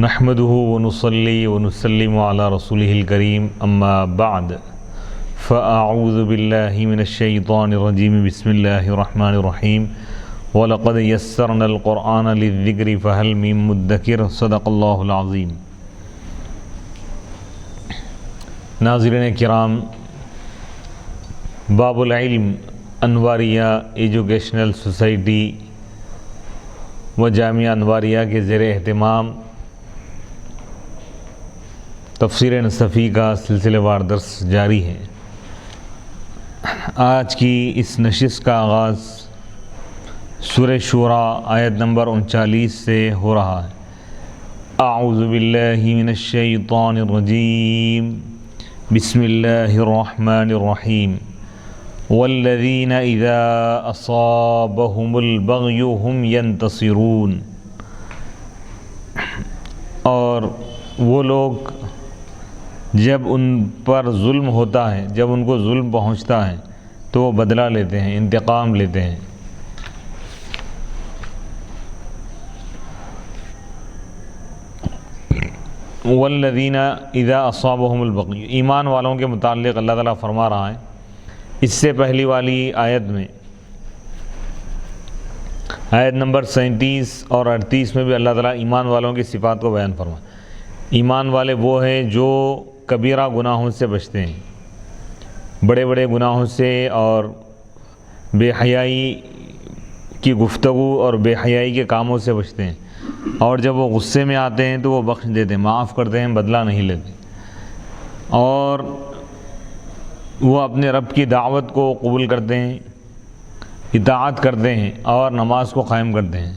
نحمده ونصلي ونسلم على رسوله الكريم اما بعد فاعوذ بالله من الشيطان الرجيم بسم الله الرحمن الرحيم ولقد يسرنا القرآن للذكر فهل من مدكر صدق الله العظيم۔ ناظرین کرام، باب العلم انواریہ ایجوکیشنل سوسائٹی و جامعہ انواریہ کے زیر اہتمام تفسیر نصفی کا سلسلہ وار درس جاری ہے۔ آج کی اس نشست کا آغاز سورہ شورى آیت نمبر 39 سے ہو رہا ہے۔ اعوذ باللہ من الشیطان الرجیم بسم اللہ الرحمن الرحیم والذین اذا اصابهم البغی هم ینتصرون، اور وہ لوگ جب ان پر ظلم ہوتا ہے، جب ان کو ظلم پہنچتا ہے تو وہ بدلہ لیتے ہیں، انتقام لیتے ہیں۔ والذین اذا اصابهم البغی، ایمان والوں کے متعلق اللہ تعالیٰ فرما رہا ہے۔ اس سے پہلی والی آیت میں، آیت نمبر 37 اور 38 میں بھی اللہ تعالیٰ ایمان والوں کی صفات کو بیان فرما۔ ایمان والے وہ ہیں جو کبیرہ گناہوں سے بچتے ہیں، بڑے بڑے گناہوں سے اور بے حیائی کی گفتگو اور بے حیائی کے کاموں سے بچتے ہیں، اور جب وہ غصے میں آتے ہیں تو وہ بخش دیتے ہیں، معاف کرتے ہیں، بدلہ نہیں لیتے، اور وہ اپنے رب کی دعوت کو قبول کرتے ہیں، اطاعت کرتے ہیں اور نماز کو قائم کرتے ہیں۔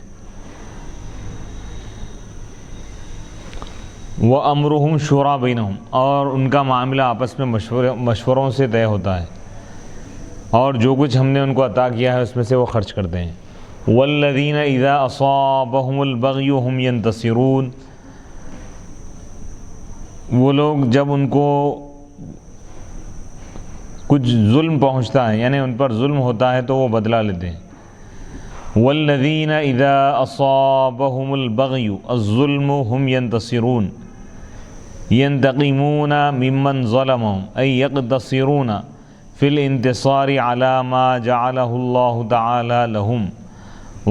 وَأَمْرُهُمْ شُورَىٰ بَيْنَهُمْ، اور ان کا معاملہ آپس میں مشوروں سے طے ہوتا ہے، اور جو کچھ ہم نے ان کو عطا کیا ہے اس میں سے وہ خرچ کرتے ہیں۔ وَالَّذِينَ إِذَا أَصَابَهُمُ الْبَغْيُ هُمْ يَنْتَصِرُونَ، وہ لوگ جب ان کو کچھ ظلم پہنچتا ہے، یعنی ان پر ظلم ہوتا ہے تو وہ بدلہ لیتے ہیں۔ وَالَّذِينَ إِذَا أَصَابَهُمُ الْبَغْيُ الظُّلْمُ هُمْ يَنْتَصِرُونَ ينتقمون ممن ظلمهم أي يقتصرون في الانتصار على ما جعله الله تعالى لهم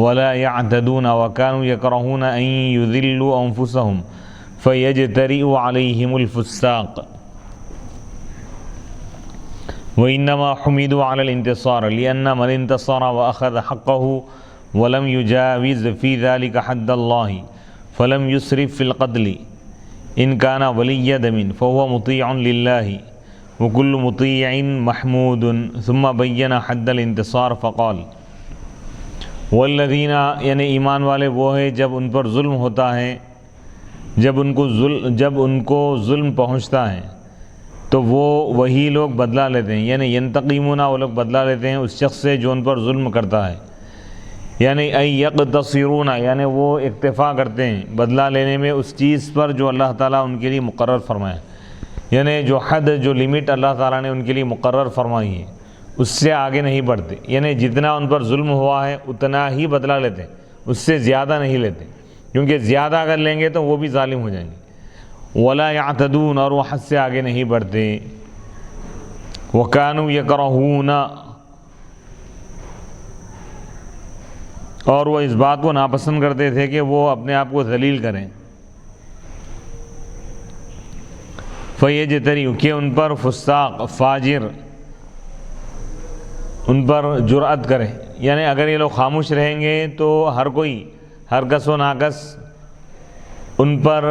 ولا يعتدون وكانوا يكرهون أن يذلوا أنفسهم فيجترئ عليهم الفساق وإنما حمدوا على الانتصار لأن من انتصر وأخذ حقه ولم يجاوز في ذلك حد الله فلم يسرف في القتل ان کان ولی دم فهو مطیع للہ وکل مطیع محمود ثم بین حد الانتصار فقال والذین، یعنی ایمان والے وہ ہیں جب ان پر ظلم ہوتا ہے، جب ان کو ظلم پہنچتا ہے تو وہ وہی لوگ بدلہ لیتے ہیں، یعنی ینتقمون، وہ لوگ بدلہ لیتے ہیں اس شخص سے جو ان پر ظلم کرتا ہے، یعنی یقتصرون، یعنی وہ اکتفا کرتے ہیں بدلہ لینے میں اس چیز پر جو اللہ تعالیٰ ان کے لیے مقرر فرمائے، یعنی جو حد، جو لمٹ اللہ تعالیٰ نے ان کے لیے مقرر فرمائی ہے اس سے آگے نہیں بڑھتے، یعنی جتنا ان پر ظلم ہوا ہے اتنا ہی بدلہ لیتے، اس سے زیادہ نہیں لیتے، کیونکہ زیادہ اگر لیں گے تو وہ بھی ظالم ہو جائیں گے۔ ولا یعتدون، اور وہ حد سے آگے نہیں بڑھتے۔ وکانوا یکرہون، اور وہ اس بات کو ناپسند کرتے تھے کہ وہ اپنے آپ کو ذلیل کریں۔ فیجتری، کہ ان پر فساق، فاجر ان پر جرأت کرے، یعنی اگر یہ لوگ خاموش رہیں گے تو ہر کوئی، ہر کس و ناکس ان پر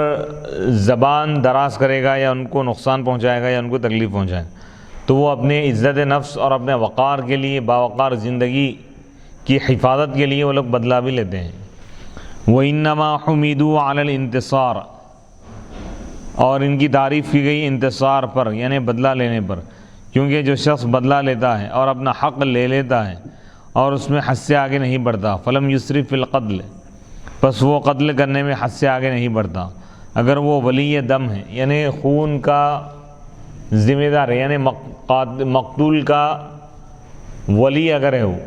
زبان دراز کرے گا یا ان کو نقصان پہنچائے گا یا ان کو تکلیف پہنچائے گا، تو وہ اپنے عزت نفس اور اپنے وقار کے لیے، باوقار زندگی کی حفاظت کے لیے وہ لوگ بدلہ بھی لیتے ہیں۔ وَإِنَّمَا حُمِدُوا عَلَى الْانْتِصَارِ، اور ان کی تعریف کی گئی انتصار پر، یعنی بدلہ لینے پر، کیونکہ جو شخص بدلہ لیتا ہے اور اپنا حق لے لیتا ہے اور اس میں حد سے آگے نہیں بڑھتا، فلم یسرف فی القتل، پس وہ قتل کرنے میں حد سے آگے نہیں بڑھتا، اگر وہ ولی دم ہے، یعنی خون کا ذمہ دار ہے، یعنی مقتول کا ولی اگر ہے وہ،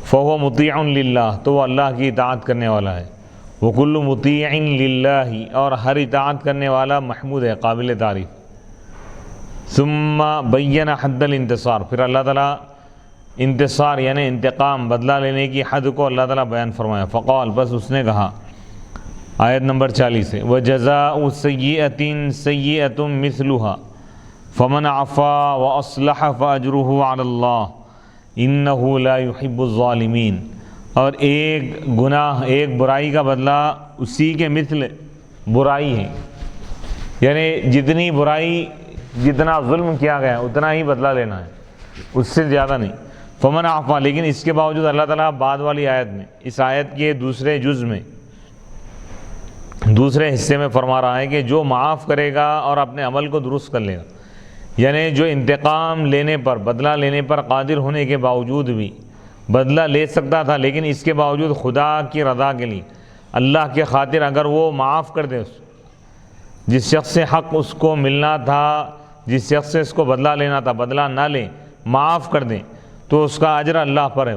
فَهُوَ مُطِيعٌ لِلَّهِ، تو وہ اللہ کی اطاعت کرنے والا ہے، وکل مطیع للہ، اور ہر اطاعت کرنے والا محمود ہے، قابل تعریف۔ ثم بین حد الانتصار، پھر اللہ تعالیٰ انتصار یعنی انتقام، بدلہ لینے کی حد کو اللہ تعالیٰ بیان فرمایا۔ فقال، بس اس نے کہا، آیت نمبر 40 ہے، وَجَزَاءُ سَيِّئَةٍ سَيِّئَةٌ مِثْلُهَا فَمَنْ عَفَا وَأَصْلَحَ فَأَجْرُهُ عَلَى اللَّهِ إِنَّهُ لَا يُحِبُّ الظَّالِمِينَ، اور ایک گناہ، ایک برائی کا بدلہ اسی کے مثل برائی ہے، یعنی جتنی برائی، جتنا ظلم کیا گیا اتنا ہی بدلہ لینا ہے، اس سے زیادہ نہیں۔ فمن عفا، لیکن اس کے باوجود اللہ تعالیٰ بعد والی آیت میں، اس آیت کے دوسرے جز میں، دوسرے حصے میں فرما رہا ہے کہ جو معاف کرے گا اور اپنے عمل کو درست کر لے گا، یعنی جو انتقام لینے پر، بدلہ لینے پر قادر ہونے کے باوجود بھی بدلہ لے سکتا تھا، لیکن اس کے باوجود خدا کی رضا کے لیے، اللہ کے خاطر اگر وہ معاف کر دے، جس شخص سے حق اس کو ملنا تھا، جس شخص سے اس کو بدلہ لینا تھا، بدلہ نہ لے، معاف کر دیں، تو اس کا اجر اللہ پر ہے،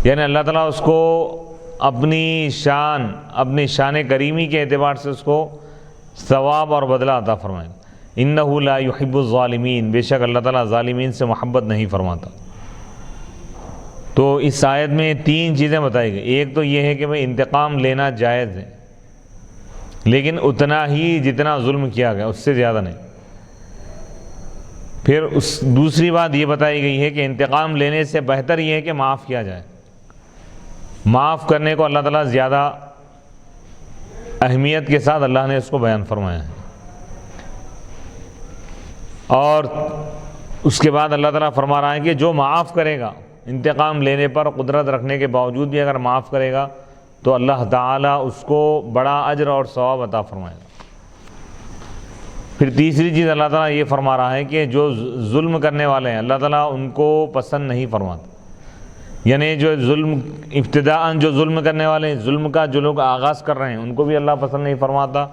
یعنی اللہ تعالیٰ اس کو اپنی شان کریمی کے اعتبار سے اس کو ثواب اور بدلہ عطا فرمائے۔ انہ لا یحب الظالمین، بے شک اللہ تعالیٰ ظالمین سے محبت نہیں فرماتا۔ تو اس آیت میں 3 چیزیں بتائی گئی۔ ایک تو یہ ہے کہ بھئی انتقام لینا جائز ہے، لیکن اتنا ہی جتنا ظلم کیا گیا، اس سے زیادہ نہیں۔ پھر دوسری بات یہ بتائی گئی ہے کہ انتقام لینے سے بہتر یہ ہے کہ معاف کیا جائے، معاف کرنے کو اللہ تعالیٰ زیادہ اہمیت کے ساتھ اللہ نے اس کو بیان فرمایا ہے۔ اور اس کے بعد اللہ تعالیٰ فرما رہا ہے کہ جو معاف کرے گا، انتقام لینے پر قدرت رکھنے کے باوجود بھی اگر معاف کرے گا تو اللہ تعالیٰ اس کو بڑا اجر اور ثواب عطا فرمائے گا۔ پھر تیسری چیز اللہ تعالیٰ یہ فرما رہا ہے کہ جو ظلم کرنے والے ہیں اللہ تعالیٰ ان کو پسند نہیں فرماتا، یعنی جو ابتداءً جو ظلم کرنے والے ہیں، ظلم کا جو لوگ آغاز کر رہے ہیں ان کو بھی اللہ پسند نہیں فرماتا،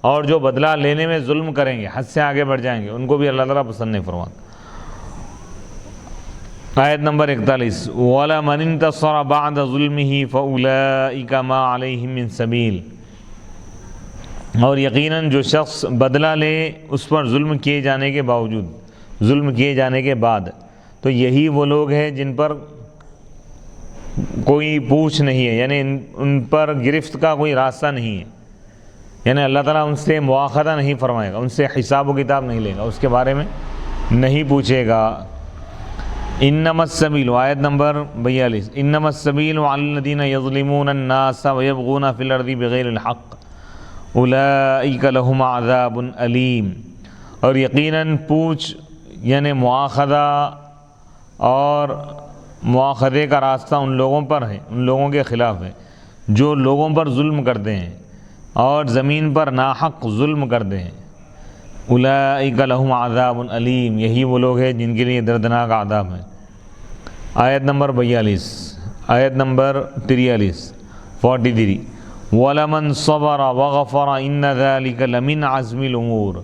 اور جو بدلہ لینے میں ظلم کریں گے، حد سے آگے بڑھ جائیں گے، ان کو بھی اللہ تعالیٰ پسند نہیں فرماتا۔ آیت نمبر 41، وَلَمَنِ انتَصَرَ بَعْدَ ظُلْمِهِ فَأُولَٰئِكَ مَا عَلَيْهِم مِّن سَبِيلٍ، اور یقیناً جو شخص بدلہ لے اس پر ظلم کیے جانے کے باوجود، ظلم کیے جانے کے بعد، تو یہی وہ لوگ ہیں جن پر کوئی پوچھ نہیں ہے، یعنی ان پر گرفت کا کوئی راستہ نہیں ہے، یعنی اللہ تعالیٰ ان سے مواخذہ نہیں فرمائے گا، ان سے حساب و کتاب نہیں لے گا، اس کے بارے میں نہیں پوچھے گا۔ انما السبیل، آیت نمبر 42، انما السبیل علی الذین یظلمون الناس ویبغون فی الارض بغیر الحق اولئک لہم عذاب علیم، اور یقیناً پوچھ یعنی مواخذہ اور مواخذے کا راستہ ان لوگوں پر ہے، ان لوگوں کے خلاف ہے جو لوگوں پر ظلم کرتے ہیں اور زمین پر ناحق ظلم کرتے ہیں۔ اولئک لہم عذاب علیم، یہی وہ لوگ ہیں جن کے لیے دردناک عذاب ہے۔ آیت نمبر 42، آیت نمبر 43، وَلَمَنْ صَبَرَ وَغَفَرَ إِنَّ ذَلِكَ لَمِنْ عَزْمِ الْأُمُورِ،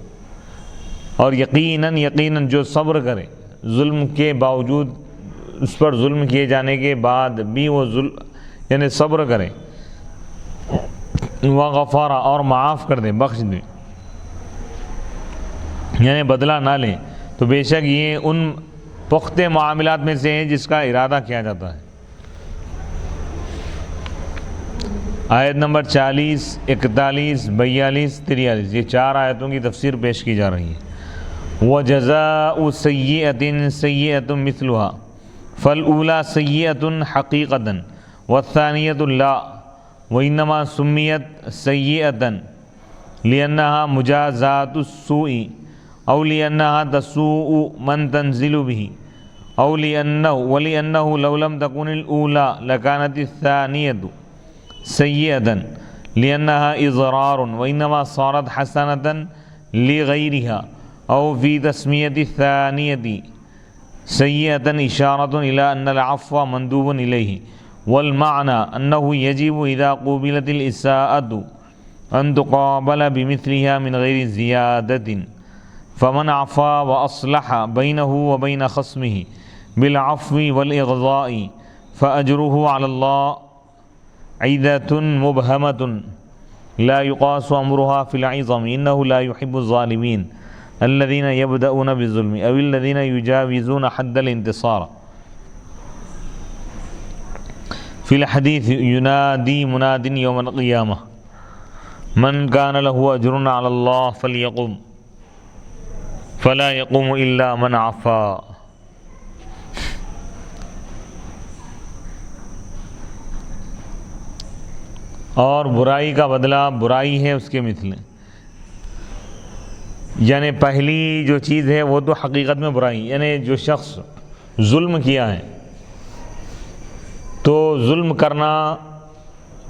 اور یقیناً جو صبر کرے ظلم کے باوجود، اس پر ظلم کیے جانے کے بعد بھی وہ یعنی صبر کرے، وغفر، اور معاف کر دے، بخش دے، یعنی بدلہ نہ لیں، تو بے شک یہ ان پختہ معاملات میں سے ہیں جس کا ارادہ کیا جاتا ہے۔ آیت نمبر 40، 41، 42، 43، یہ 4 آیتوں کی تفسیر پیش کی جا رہی ہے۔ وَجَزَاءُ سَيِّئَةٍ سَيِّئَةٌ مِثْلُهَا فَالْأُولَى سَيِّئَةٌ حَقِيقَةً وَالثَّانِيَةُ لَا، وَإِنَّمَا سُمِّيَتْ سَيِّئَةً لِأَنَّهَا مُجَازَاةُ السُّوءِ أو لأنها تسوء من تنزل به أو ولأنه لو لم تكن الأولى لكانت الثانية سيئة لأنها إضرار، وإنما صارت حسنة لغيرها أو في تسمية الثانية سيئة إشارة إلى أن العفو مندوب إليه، والمعنى أنه يجب إذا قوبلت الإساءة أن تقابل بمثلها من غير زيادة، فمن عفا وأصلح بينه وبين خصمه بالعفو والإغضاء فأجره على الله عیدۃ مبہمۃ لا یقاس امرها فی العظم انه لا يحب الظالمین الذین یبدؤون بالظلم او الذین یجاوزون حد الانتصار فی الحدیث ینادی مناد یوم القیامہ من کان له اجر علی اللہ فلیقم فلا یقوم الا من عفا. اور برائی کا بدلہ برائی ہے اس کے مثل. یعنی پہلی جو چیز ہے وہ تو حقیقت میں برائی، یعنی جو شخص ظلم کیا ہے تو ظلم کرنا،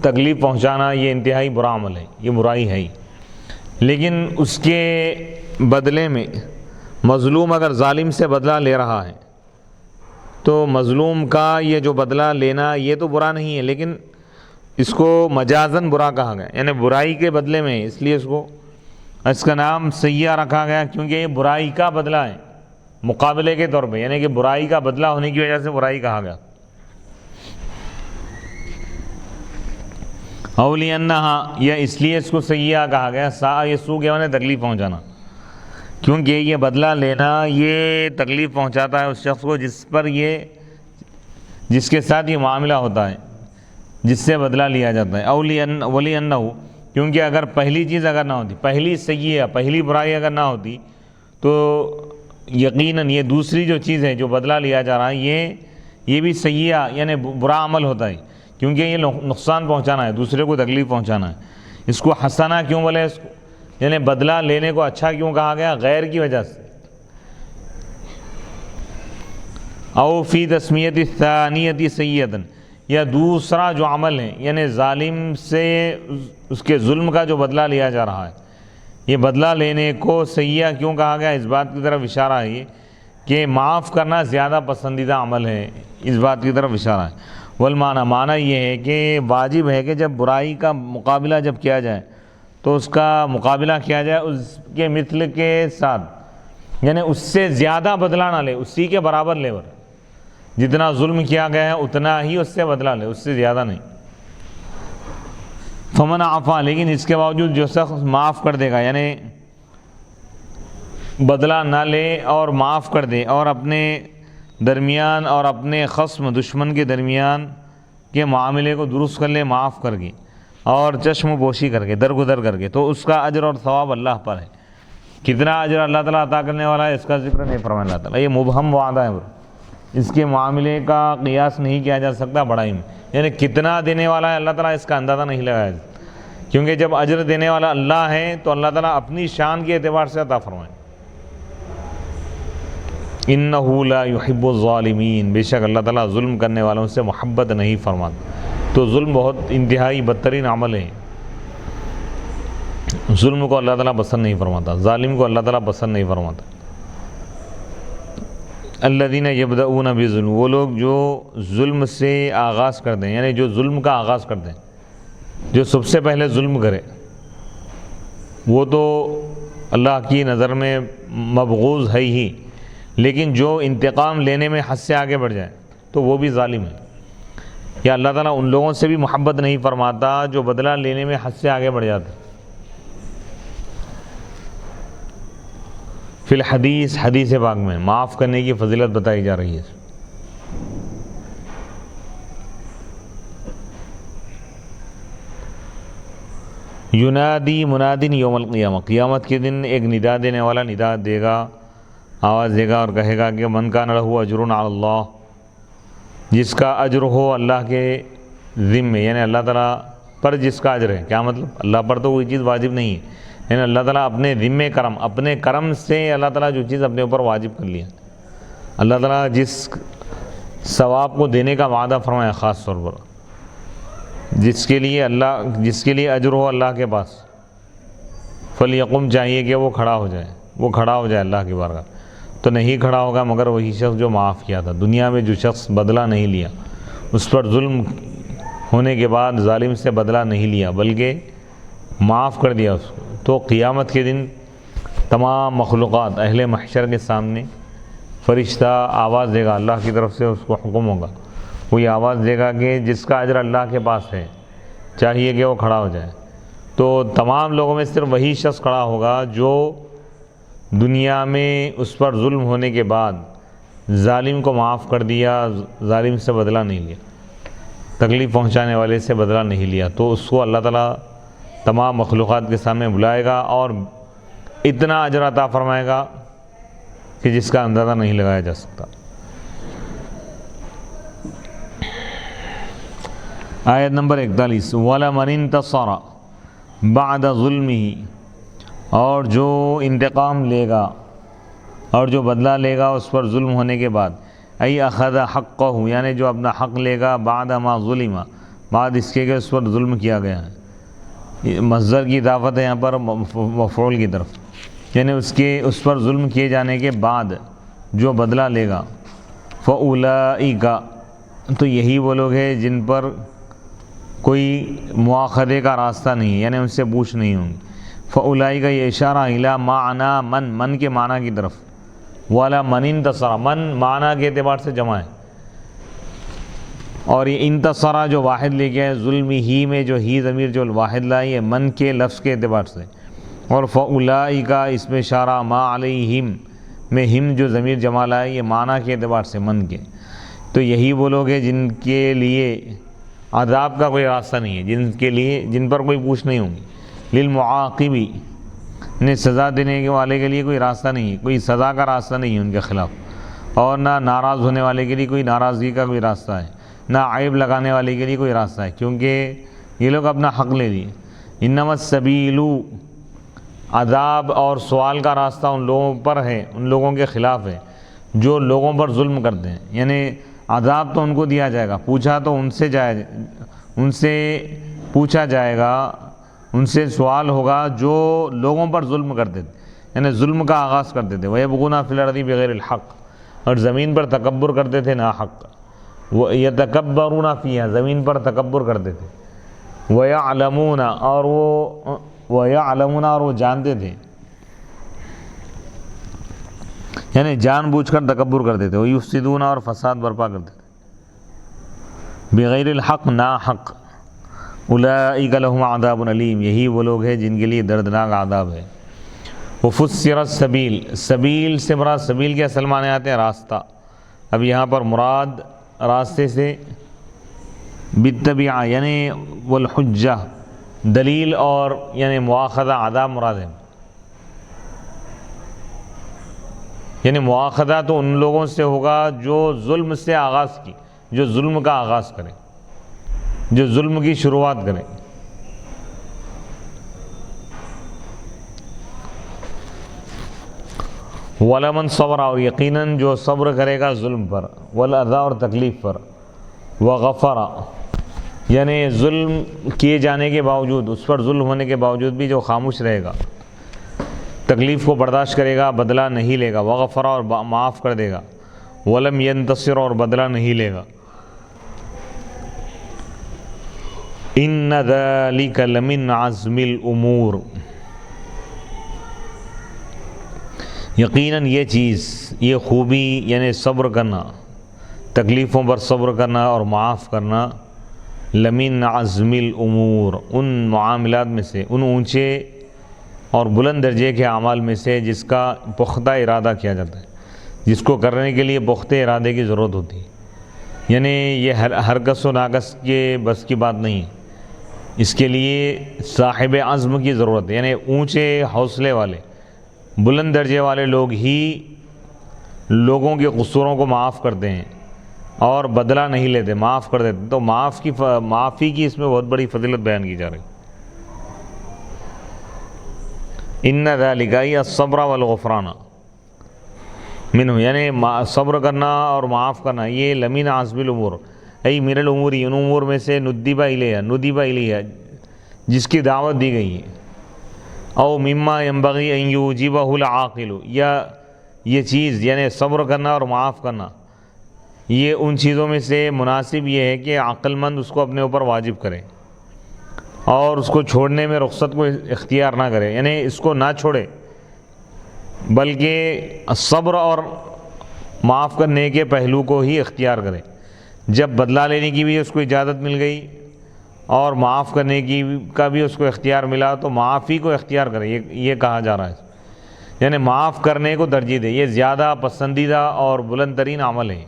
تکلیف پہنچانا، یہ انتہائی برا عمل ہے، یہ برائی ہے ہی. لیکن اس کے بدلے میں مظلوم اگر ظالم سے بدلہ لے رہا ہے تو مظلوم کا یہ جو بدلہ لینا یہ تو برا نہیں ہے، لیکن اس کو مجازن برا کہا گیا، یعنی برائی کے بدلے میں، اس لیے اس کا نام سیئہ رکھا گیا کیونکہ یہ برائی کا بدلہ ہے مقابلے کے طور پہ، یعنی کہ برائی کا بدلہ ہونے کی وجہ سے برائی کہا گیا. اولی انہا، یا اس لیے اس کو سیئہ کہا گیا، سا یہ سو کے معنی تکلیف پہنچانا، کیونکہ یہ بدلہ لینا یہ تکلیف پہنچاتا ہے اس شخص کو جس کے ساتھ یہ معاملہ ہوتا ہے، جس سے بدلہ لیا جاتا ہے. ولی انہو، کیونکہ اگر پہلی چیز اگر نہ ہوتی، پہلی سیئہ، پہلی برائی اگر نہ ہوتی تو یقیناً یہ دوسری جو چیز ہے جو بدلہ لیا جا رہا ہے یہ بھی سیئہ یعنی برا عمل ہوتا ہے، کیونکہ یہ نقصان پہنچانا ہے، دوسرے کو تکلیف پہنچانا ہے. اس کو حسنہ کیوں بولے، اس کو یعنی بدلہ لینے کو اچھا کیوں کہا گیا؟ غیر کی وجہ سے. او فی تسمیت الثانیۃ سیئۃ، یا دوسرا جو عمل ہے یعنی ظالم سے اس کے ظلم کا جو بدلہ لیا جا رہا ہے، یہ بدلہ لینے کو سیئہ کیوں کہا گیا؟ اس بات کی طرف اشارہ ہے کہ معاف کرنا زیادہ پسندیدہ عمل ہے، اس بات کی طرف اشارہ ہے. والمعنی، معنی یہ ہے کہ واجب ہے کہ جب برائی کا مقابلہ جب کیا جائے تو اس کا مقابلہ کیا جائے اس کے مثل کے ساتھ، یعنی اس سے زیادہ بدلہ نہ لے، اسی کے برابر لے، جتنا ظلم کیا گیا ہے اتنا ہی اس سے بدلہ لے، اس سے زیادہ نہیں. فمن عفا، لیکن اس کے باوجود جو شخص معاف کر دے گا، یعنی بدلہ نہ لے اور معاف کر دے، اور اپنے درمیان اور اپنے خصم دشمن کے درمیان کے معاملے کو درست کر لے، معاف کر کے اور چشم پوشی کر کے، درگزر کر کے، تو اس کا اجر اور ثواب اللہ پر ہے. کتنا اجر اللہ تعالیٰ عطا کرنے والا ہے اس کا ذکر نہیں فرمایا اللہ تعالیٰ. یہ مبہم وعدہ ہے، اس کے معاملے کا قیاس نہیں کیا جا سکتا بڑائی میں، یعنی کتنا دینے والا ہے اللہ تعالیٰ اس کا اندازہ نہیں لگایا جاتا، کیونکہ جب اجر دینے والا اللہ ہے تو اللہ تعالیٰ اپنی شان کے اعتبار سے عطا فرمائے. انہ لا یحب الظالمین، بے شک اللہ تعالیٰ ظلم کرنے والوں سے محبت نہیں فرماتا. تو ظلم بہت انتہائی بدترین عمل ہے، ظلم کو اللہ تعالیٰ پسند نہیں فرماتا، ظالم کو اللہ تعالیٰ پسند نہیں فرماتا. الذین یبدؤون بالظلم، وہ لوگ جو ظلم سے آغاز کرتے ہیں، یعنی جو ظلم کا آغاز کرتے ہیں، جو سب سے پہلے ظلم کرے وہ تو اللہ کی نظر میں مبغوض ہے ہی، لیکن جو انتقام لینے میں حد سے آگے بڑھ جائے تو وہ بھی ظالم ہے. یا اللہ تعالیٰ ان لوگوں سے بھی محبت نہیں فرماتا جو بدلہ لینے میں حد سے آگے بڑھ جاتے. فی الحدیث، حدیث پاک میں معاف کرنے کی فضیلت بتائی جا رہی ہے. ینادی منادن یوم القیامہ، قیامت کے دن ایک ندا دینے والا ندا دے گا، آواز دے گا اور کہے گا کہ من کان لہ اجر علی اللہ، جس کا اجر ہو اللہ کے ذمے، یعنی اللہ تعالیٰ پر جس کا اجر ہے. کیا مطلب؟ اللہ پر تو کوئی چیز واجب نہیں ہے، یعنی اللہ تعالیٰ اپنے ذمے کرم، اپنے کرم سے اللہ تعالیٰ جو چیز اپنے اوپر واجب کر لیا، اللہ تعالیٰ جس ثواب کو دینے کا وعدہ فرمایا خاص طور پر، جس کے لیے اجر ہو اللہ کے پاس، فلیقم، چاہیے کہ وہ کھڑا ہو جائے اللہ کی بارگاہ. تو نہیں کھڑا ہوگا مگر وہی شخص جو معاف کیا تھا. دنیا میں جو شخص بدلہ نہیں لیا، اس پر ظلم ہونے کے بعد ظالم سے بدلہ نہیں لیا بلکہ معاف کر دیا اس کو، تو قیامت کے دن تمام مخلوقات اہل محشر کے سامنے فرشتہ آواز دے گا، اللہ کی طرف سے اس کو حکم ہوگا، وہ یہ آواز دے گا کہ جس کا اجر اللہ کے پاس ہے، چاہیے کہ وہ کھڑا ہو جائے. تو تمام لوگوں میں صرف وہی شخص کھڑا ہوگا جو دنیا میں اس پر ظلم ہونے کے بعد ظالم کو معاف کر دیا، ظالم سے بدلہ نہیں لیا، تکلیف پہنچانے والے سے بدلہ نہیں لیا. تو اس کو اللہ تعالیٰ تمام مخلوقات کے سامنے بلائے گا اور اتنا اجر عطا فرمائے گا کہ جس کا اندازہ نہیں لگایا جا سکتا. آیت نمبر 41 وَلَمَنِ انتَصَرَ بَعْدَ ظُلْمِهِ، اور جو انتقام لے گا اور جو بدلہ لے گا اس پر ظلم ہونے کے بعد، ای اخذ حقہ، یعنی جو اپنا حق لے گا، بعد ما ظلم، بعد اس کے کہ اس پر ظلم کیا گیا ہے. مصدر کی اضافت ہے یہاں پر مفعول کی طرف، یعنی اس پر ظلم کیے جانے کے بعد جو بدلہ لے گا. فَأُولَئِکَ، تو یہی وہ لوگ ہیں جن پر کوئی مواخذے کا راستہ نہیں ہے، یعنی ان سے پوچھ نہیں ہوں گی. فَأُولَئِکَ، یہ اشارہ الی معنی من کے معنی کی طرف. والا من انتصر، من معنی کے اعتبار سے جمع ہے، اور یہ انتصرہ جو واحد لے کے ہے، ظلم ہی میں جو ہی ضمیر جو واحد لائی ہے من کے لفظ کے اعتبار سے. اور فَأُولَئِکَ اس میں اشارہ ما علیہم میں ہم جو ضمیر جمع لائی یہ معنی کے اعتبار سے من کے. تو یہی وہ لوگ ہیں جن کے لیے عذاب کا کوئی راستہ نہیں ہے، جن پر کوئی پوچھ نہیں ہوں گی. للمعاقبی، انہیں سزا دینے کے والے کے لیے کوئی راستہ نہیں ہے، کوئی سزا کا راستہ نہیں ہے ان کے خلاف، اور نہ ناراض ہونے والے کے لیے کوئی ناراضگی کا کوئی راستہ ہے، نہ عیب لگانے والے کے لیے کوئی راستہ ہے، کیونکہ یہ لوگ اپنا حق لے لیے. انما السبیل، عذاب اور سوال کا راستہ ان لوگوں پر ہے، ان لوگوں کے خلاف ہے جو لوگوں پر ظلم کرتے ہیں. یعنی عذاب تو ان کو دیا جائے گا، پوچھا تو ان سے پوچھا جائے گا، ان سے سوال ہوگا جو لوگوں پر ظلم کرتے تھے، یعنی ظلم کا آغاز کرتے تھے. وَيَبْغُونَ فِي الْأَرْضِ بِغَيْرِ الْحَقِّ، اور زمین پر تکبر کرتے تھے نا حق. وَيَتَكَبَّرُونَ فِيهَا، زمین پر تکبر کرتے تھے. وَيَعْلَمُونَ، اور وہ جانتے تھے، یعنی جان بوجھ کر تکبر کرتے تھے. وَيُفْسِدُونَ، اور فساد برپا کرتے تھے. بغیر الحق، نا حق. اولئک لہم عذاب علیم، یہی وہ لوگ ہیں جن کے لیے دردناک عذاب ہے. وفسرت سبیل، سبیل سے مراد، سبیل کے اصل معنی آتے ہیں راستہ. اب یہاں پر مراد راستے سے بالطبیعہ یعنی والحجہ، دلیل اور یعنی مواخذہ عذاب مراد ہے. یعنی مواخذہ تو ان لوگوں سے ہوگا جو ظلم سے آغاز کی، جو ظلم کا آغاز کرے، جو ظلم کی شروعات کرے. وَلَمَنْ صَبَرَ، اور یقیناً جو صبر کرے گا ظلم پر، وَالْأَذَى، اور تکلیف پر. وَغَفَرَ، یعنی ظلم کیے جانے کے باوجود، اس پر ظلم ہونے کے باوجود بھی جو خاموش رہے گا، تکلیف کو برداشت کرے گا، بدلہ نہیں لے گا. وغفر، اور معاف کر دے گا. ولم ینتصر، اور بدلہ نہیں لے گا. ان ذلک لمن عزم الامور، یقیناً یہ چیز، یہ خوبی یعنی صبر کرنا، تکلیفوں پر صبر کرنا اور معاف کرنا، لمن عزم الامور، ان معاملات میں سے، ان اونچے اور بلند درجے کے اعمال میں سے جس کا پختہ ارادہ کیا جاتا ہے، جس کو کرنے کے لیے پختہ ارادے کی ضرورت ہوتی ہے. یعنی یہ ہر کس و ناکس کے بس کی بات نہیں ہے، اس کے لیے صاحب عزم کی ضرورت ہے. یعنی اونچے حوصلے والے، بلند درجے والے لوگ ہی لوگوں کے قصوروں کو معاف کرتے ہیں اور بدلہ نہیں لیتے، معاف کر دیتے. تو معافی کی اس میں بہت بڑی فضیلت بیان کی جا رہی. ان ذلک الصبر والغفران منہ، یعنی صبر کرنا اور معاف کرنا، یہ لمن عزم الامور، ای من الامور، ان امور میں سے ندب الیہ، جس کی دعوت دی گئی ہے. او مما ينبغي ان يوجبه العاقل، یا یہ چیز یعنی صبر کرنا اور معاف کرنا، یہ ان چیزوں میں سے مناسب یہ ہے کہ عقل مند اس کو اپنے اوپر واجب کرے اور اس کو چھوڑنے میں رخصت کو اختیار نہ کرے، یعنی اس کو نہ چھوڑے بلکہ صبر اور معاف کرنے کے پہلو کو ہی اختیار کرے. جب بدلہ لینے کی بھی اس کو اجازت مل گئی اور معاف کرنے کی کا بھی اس کو اختیار ملا تو معافی کو اختیار کرے، یہ کہا جا رہا ہے، یعنی معاف کرنے کو ترجیح دے، یہ زیادہ پسندیدہ اور بلند ترین عمل ہے۔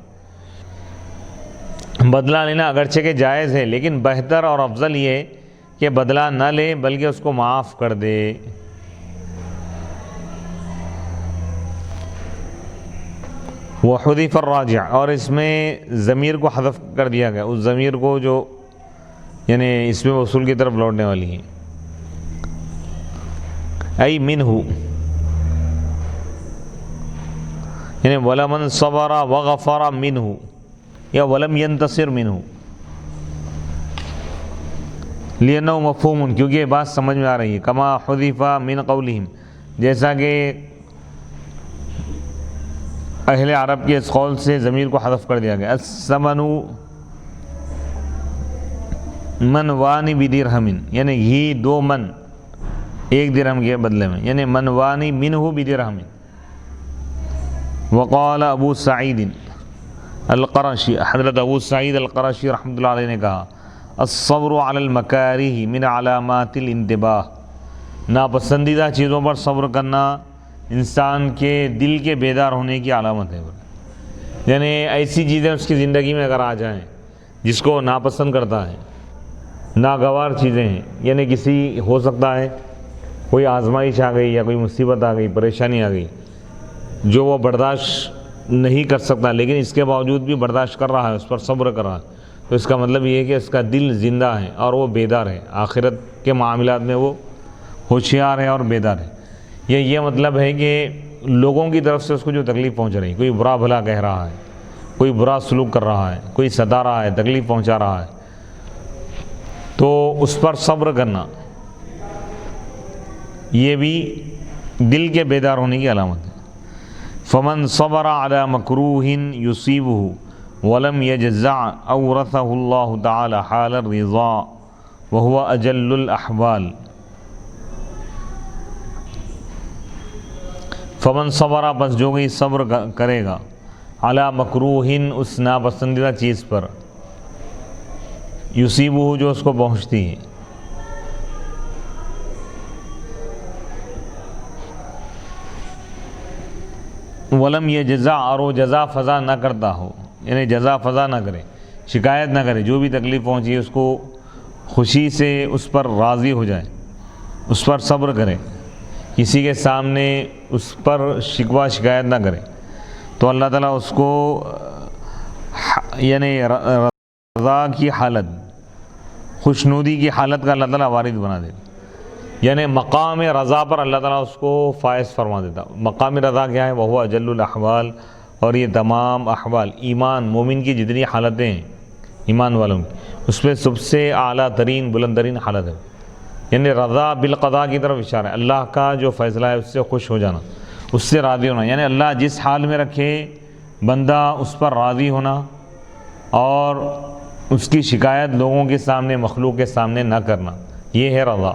بدلہ لینا اگرچہ کہ جائز ہے، لیکن بہتر اور افضل یہ ہے کہ بدلہ نہ لے بلکہ اس کو معاف کر دے۔ وحذف الراجع، اور اس میں ضمیر کو حذف کر دیا گیا، اس ضمیر کو جو یعنی اس میں وصول کی طرف لوٹنے والی ہے، ای منہ، یعنی ولمن صبر وغفر منہ یا ولم ينتصر منہ، لأنه مفہوم، کیونکہ یہ بات سمجھ میں آ رہی ہے، کما حذف من قولہم، جیسا کہ اہل عرب کے اس قول سے ضمیر کو حذف کر دیا گیا۔ الثمن منوانی بدرہم، یعنی ہی 2 من 1 درہم کے بدلے میں، یعنی منوانی منہ بدرہم۔ وقال ابو سعید القرشی، حضرت ابو سعید القرشی رحمۃ اللہ علیہ نے کہا، الصبر علی المکارہ من علامات الانتباہ، ناپسندیدہ چیزوں پر صبر کرنا انسان کے دل کے بیدار ہونے کی علامت ہے۔ یعنی ایسی چیزیں اس کی زندگی میں اگر آ جائیں جس کو ناپسند کرتا ہے، ناگوار چیزیں ہیں، یعنی کسی ہو سکتا ہے کوئی آزمائش آ گئی یا کوئی مصیبت آ گئی، پریشانی آ گئی جو وہ برداشت نہیں کر سکتا، لیکن اس کے باوجود بھی برداشت کر رہا ہے، اس پر صبر کر رہا ہے، تو اس کا مطلب یہ ہے کہ اس کا دل زندہ ہے اور وہ بیدار ہے، آخرت کے معاملات میں وہ ہوشیار ہے اور بیدار ہے۔ یہ مطلب ہے کہ لوگوں کی طرف سے اس کو جو تکلیف پہنچ رہی ہے، کوئی برا بھلا کہہ رہا ہے، کوئی برا سلوک کر رہا ہے، کوئی ستا رہا ہے، تکلیف پہنچا رہا ہے، تو اس پر صبر کرنا یہ بھی دل کے بیدار ہونے کی علامت ہے۔ فمن صبر علی مکروہ یصیبہ ولم یجزع اورثہ اللہ تعالی حال الرضا وہو اجل الاحوال۔ فمن صبر، بس جو کوئی صبر کرے گا، علی مکروہ، اس ناپسندیدہ چیز پر، یصیبہ، جو اس کو پہنچتی ہے، ولم یجزع، اور وہ جزا فضا نہ کرتا ہو، یعنی جزا فضا نہ کرے، شکایت نہ کرے، جو بھی تکلیف پہنچی اس کو خوشی سے اس پر راضی ہو جائے، اس پر صبر کرے، کسی کے سامنے اس پر شکوہ شکایت نہ کرے، تو اللہ تعالیٰ اس کو یعنی رضا کی حالت، خوشنودی کی حالت کا اللہ تعالیٰ وارث بنا دے، یعنی مقام رضا پر اللہ تعالیٰ اس کو فائز فرما دیتا۔ مقام رضا کیا ہے؟ وہ اجل الاحوال، اور یہ تمام احوال، ایمان، مومن کی جتنی حالتیں ہیں ایمان والوں کی، اس میں سب سے اعلیٰ ترین بلند ترین حالت ہے، یعنی رضا بالقضاء کی طرف اشارہ ہے، اللہ کا جو فیصلہ ہے اس سے خوش ہو جانا، اس سے راضی ہونا، یعنی اللہ جس حال میں رکھے بندہ اس پر راضی ہونا، اور اس کی شکایت لوگوں کے سامنے، مخلوق کے سامنے نہ کرنا، یہ ہے رضا۔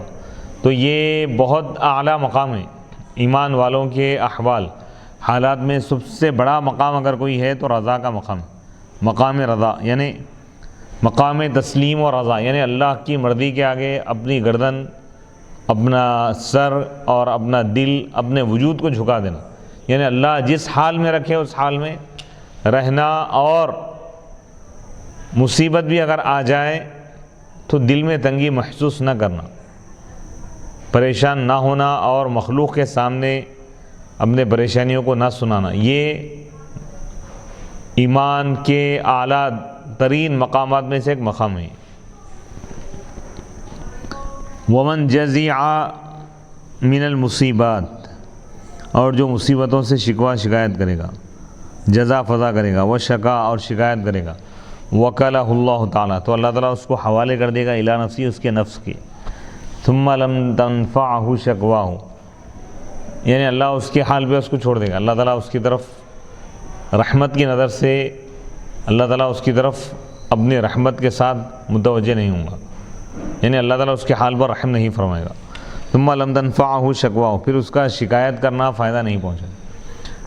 تو یہ بہت اعلیٰ مقام ہے ایمان والوں کے احوال، حالات میں سب سے بڑا مقام اگر کوئی ہے تو رضا کا مقام، مقام رضا، یعنی مقام تسلیم و رضا، یعنی اللہ کی مرضی کے آگے اپنی گردن، اپنا سر اور اپنا دل، اپنے وجود کو جھکا دینا، یعنی اللہ جس حال میں رکھے اس حال میں رہنا، اور مصیبت بھی اگر آ جائے تو دل میں تنگی محسوس نہ کرنا، پریشان نہ ہونا، اور مخلوق کے سامنے اپنے پریشانیوں کو نہ سنانا، یہ ایمان کے اعلیٰ ترین مقامات میں سے ایک مقام ہے۔ ومن جزع من المصیبات، اور جو مصیبتوں سے شکوہ شکایت کرے گا، جزا فضا کرے گا، وہ شکا، اور شکایت کرے گا، وکلہ اللہ تعالیٰ، تو اللہ تعالیٰ اس کو حوالے کر دے گا الی نفسی، اس کے نفس کے، ثم لم تنفعہ شکواہ، یعنی اللہ اس کے حال پہ اس کو چھوڑ دے گا، اللہ تعالیٰ اس کی طرف رحمت کی نظر سے، اللہ تعالیٰ اس کی طرف اپنی رحمت کے ساتھ متوجہ نہیں ہوں گا، یعنی اللہ تعالیٰ اس کے حال پر رحم نہیں فرمائے گا۔ ثم لم تنفعہ شکواہ، پھر اس کا شکایت کرنا فائدہ نہیں پہنچے۔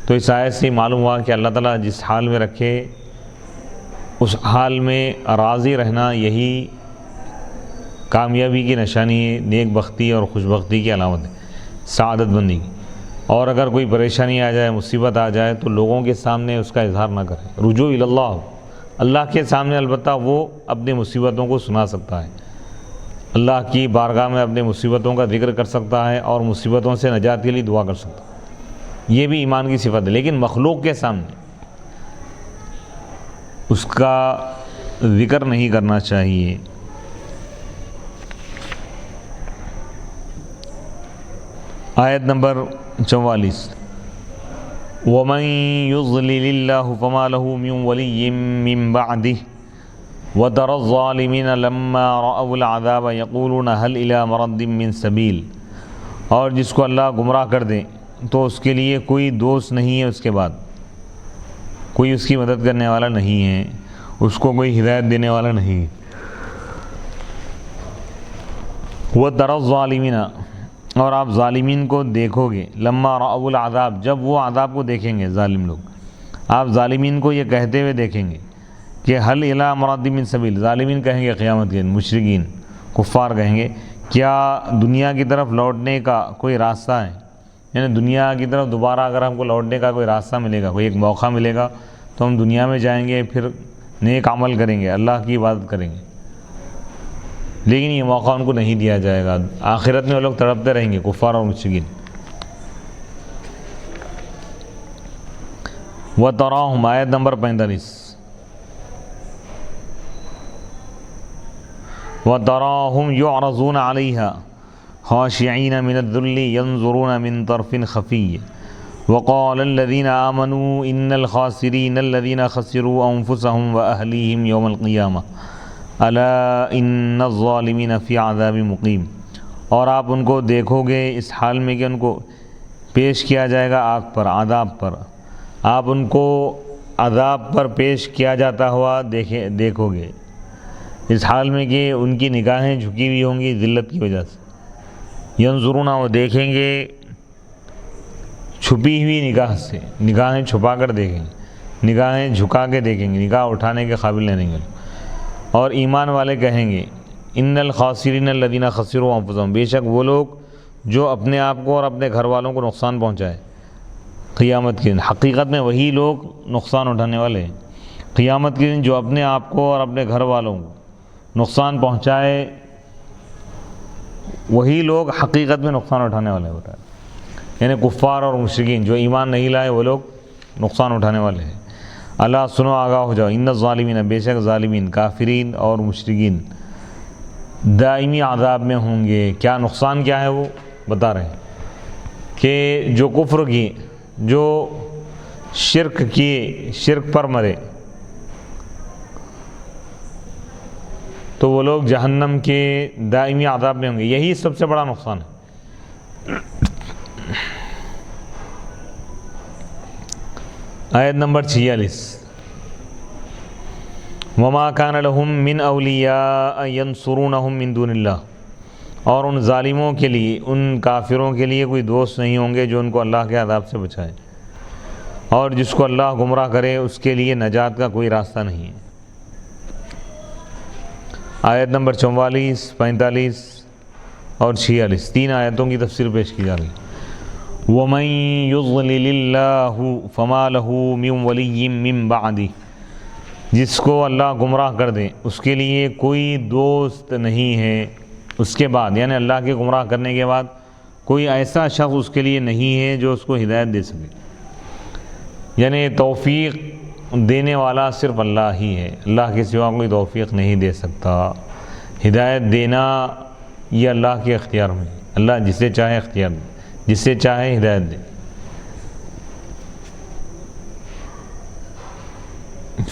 تو اس آیت سے معلوم ہوا کہ اللہ تعالیٰ جس حال میں رکھے اس حال میں راضی رہنا، یہی کامیابی کی نشانی ہے، نیک بختی اور خوش بختی کی علامت ہے، سعادت مندی کی۔ اور اگر کوئی پریشانی آ جائے، مصیبت آ جائے تو لوگوں کے سامنے اس کا اظہار نہ کرے، رجوع اللہ، اللہ کے سامنے البتہ وہ اپنی مصیبتوں کو سنا سکتا ہے، اللہ کی بارگاہ میں اپنی مصیبتوں کا ذکر کر سکتا ہے اور مصیبتوں سے نجات کے لیے دعا کر سکتا ہے، یہ بھی ایمان کی صفت ہے۔ لیکن مخلوق کے سامنے اس کا ذکر نہیں کرنا چاہیے۔ آیت نمبر 44، وَمَن يُضْلِلِ اللَّهُ فَمَا لَهُ مِن وَلِيٍّ مِّن بَعْدِهِ وَتَرَى الظَّالِمِينَ لَمَّا رَأَوُا الْعَذَابَ يَقُولُونَ هَلْ إِلَىٰ مَرَدٍ مِّن سَبِيلٍ، اور جس کو اللہ گمراہ کر دے تو اس کے لیے کوئی دوست نہیں ہے، اس کے بعد کوئی اس کی مدد کرنے والا نہیں ہے، اس کو کوئی ہدایت دینے والا نہیں۔ وَتَرَى الظَّالِمِينَ، اور آپ ظالمین کو دیکھو گے، لما رأوا العذاب، جب وہ عذاب کو دیکھیں گے ظالم لوگ، آپ ظالمین کو یہ کہتے ہوئے دیکھیں گے کہ حل الی مراد من سبیل، ظالمین کہیں گے قیامت کے دن، مشرکین کفار کہیں گے کیا دنیا کی طرف لوٹنے کا کوئی راستہ ہے، یعنی دنیا کی طرف دوبارہ اگر ہم کو لوٹنے کا کوئی راستہ ملے گا، کوئی ایک موقع ملے گا تو ہم دنیا میں جائیں گے، پھر نیک عمل کریں گے، اللہ کی عبادت کریں گے، لیکن یہ موقع ان کو نہیں دیا جائے گا، آخرت میں وہ لوگ تڑپتے رہیں گے، کفار اور مشرکین۔ وَتَرَاهُمْ، آیت نمبر 45، وَتَرَاهُمْ يُعْرَضُونَ عَلَيْهَا خَاشِعِينَ مِنَ الذُّلِّ يَنظُرُونَ مِن طَرْفٍ خَفِيٍّ وَقَالَ الَّذِينَ آمَنُوا إِنَّ الْخَاسِرِينَ الَّذِينَ خَسِرُوا أَنفُسَهُمْ وَأَهْلِيهِمْ يَوْمَ الْقِيَامَةِ الا ان الظالمین فی عذاب مقیم، اور آپ ان کو دیکھو گے اس حال میں کہ ان کو پیش کیا جائے گا آگ پر، عذاب پر، آپ ان کو عذاب پر پیش کیا جاتا ہوا دیکھو گے، اس حال میں کہ ان کی نگاہیں جھکی ہوئی ہوں گی ذلت کی وجہ سے، ینظرون، وہ دیکھیں گے چھپی ہوئی نگاہ سے، نگاہیں چھپا کر دیکھیں گے، نگاہیں جھکا کے دیکھیں گے، نگاہ اٹھانے کے قابل نہیں رہیں گے۔ اور ایمان والے کہیں گے ان الخاسرین الذین خسروا انفسهم، بے شک وہ لوگ جو اپنے آپ کو اور اپنے گھر والوں کو نقصان پہنچائے قیامت کے دن، حقیقت میں وہی لوگ نقصان اٹھانے والے ہیں، قیامت کے دن جو اپنے آپ کو اور اپنے گھر والوں کو نقصان پہنچائے وہی لوگ حقیقت میں نقصان اٹھانے والے ہوتا ہے، یعنی کفار اور مشرکین جو ایمان نہیں لائے وہ لوگ نقصان اٹھانے والے ہیں۔ اللہ سنو، آگاہ ہو جاؤ، ان الظالمین، بے شک ظالمین، کافرین اور مشرکین دائمی عذاب میں ہوں گے۔ کیا نقصان کیا ہے وہ بتا رہے ہیں کہ جو کفر کی، جو شرک کیے، شرک پر مرے تو وہ لوگ جہنم کے دائمی عذاب میں ہوں گے، یہی سب سے بڑا نقصان ہے۔ آیت نمبر 46، وَمَا كَانَ لَهُم مِّنْ أَوْلِيَاءَ يَنصُرُونَهُم مِّن دُونِ اللَّهِ، اور ان ظالموں کے لیے، ان کافروں کے لیے کوئی دوست نہیں ہوں گے جو ان کو اللہ کے عذاب سے بچائے، اور جس کو اللہ گمراہ کرے اس کے لیے نجات کا کوئی راستہ نہیں ہے۔ آیت نمبر 44، 45 اور 46، تین آیتوں کی تفسیر پیش کی جا رہی ہے۔ وَمَن يُضْلِلِ اللَّهُ فَمَا لَهُ مِن وَلِيٍّ مِّن بَعْدِهِ، جس کو اللہ گمراہ کر دے اس کے لیے کوئی دوست نہیں ہے اس کے بعد، یعنی اللہ کے گمراہ کرنے کے بعد کوئی ایسا شخص اس کے لیے نہیں ہے جو اس کو ہدایت دے سکے، یعنی توفیق دینے والا صرف اللہ ہی ہے، اللہ کے سوا کوئی توفیق نہیں دے سکتا۔ ہدایت دینا یہ اللہ کے اختیار میں، اللہ جسے چاہے اختیار دے، جسے چاہے ہدایت دے۔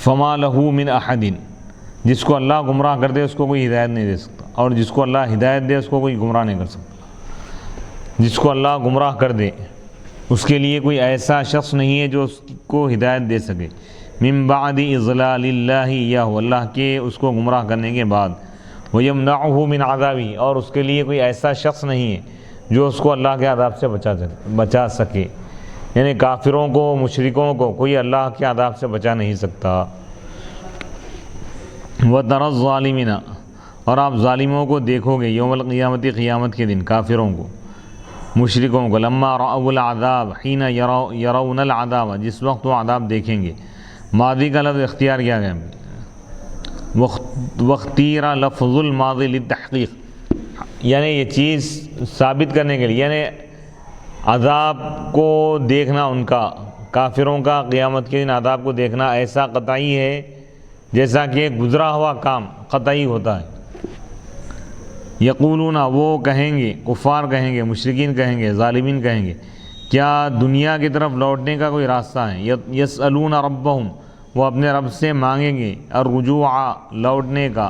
فما لہو من احد، جس کو اللہ گمراہ کر دے اس کو کوئی ہدایت نہیں دے سکتا، اور جس کو اللہ ہدایت دے اس کو کوئی گمراہ نہیں کر سکتا۔ جس کو اللہ گمراہ کر دے اس کے لیے کوئی ایسا شخص نہیں ہے جو اس کو ہدایت دے سکے، من بعد اضلال اللہ ایاہ، اللہ کے اس کو گمراہ کرنے کے بعد، ویمنعہ من عذابہ، اور اس کے لیے کوئی ایسا شخص نہیں ہے جو اس کو اللہ کے عذاب سے بچا سکے، یعنی کافروں کو، مشرکوں کو کوئی اللہ کے عذاب سے بچا نہیں سکتا۔ وَتَرَى الظَّالِمِينَ، اور آپ ظالموں کو دیکھو گے یوم القیامت قیامت کے دن، کافروں کو، مشرکوں کو، لما رأوا العذاب حین یرون العذاب، جس وقت وہ عذاب دیکھیں گے۔ ماضی کا لفظ اختیار کیا گیا، واختیر لفظ الماضی للتحقیق، یعنی یہ چیز ثابت کرنے کے لیے، یعنی عذاب کو دیکھنا ان کا، کافروں کا قیامت کے دن عذاب کو دیکھنا ایسا قطعی ہے جیسا کہ گزرا ہوا کام قطعی ہوتا ہے۔ یقولون، وہ کہیں گے، کفار کہیں گے، مشرکین کہیں گے، ظالمین کہیں گے، کیا دنیا کی طرف لوٹنے کا کوئی راستہ ہے؟ یسألون ربہم، وہ اپنے رب سے مانگیں گے، الرجوع، لوٹنے کا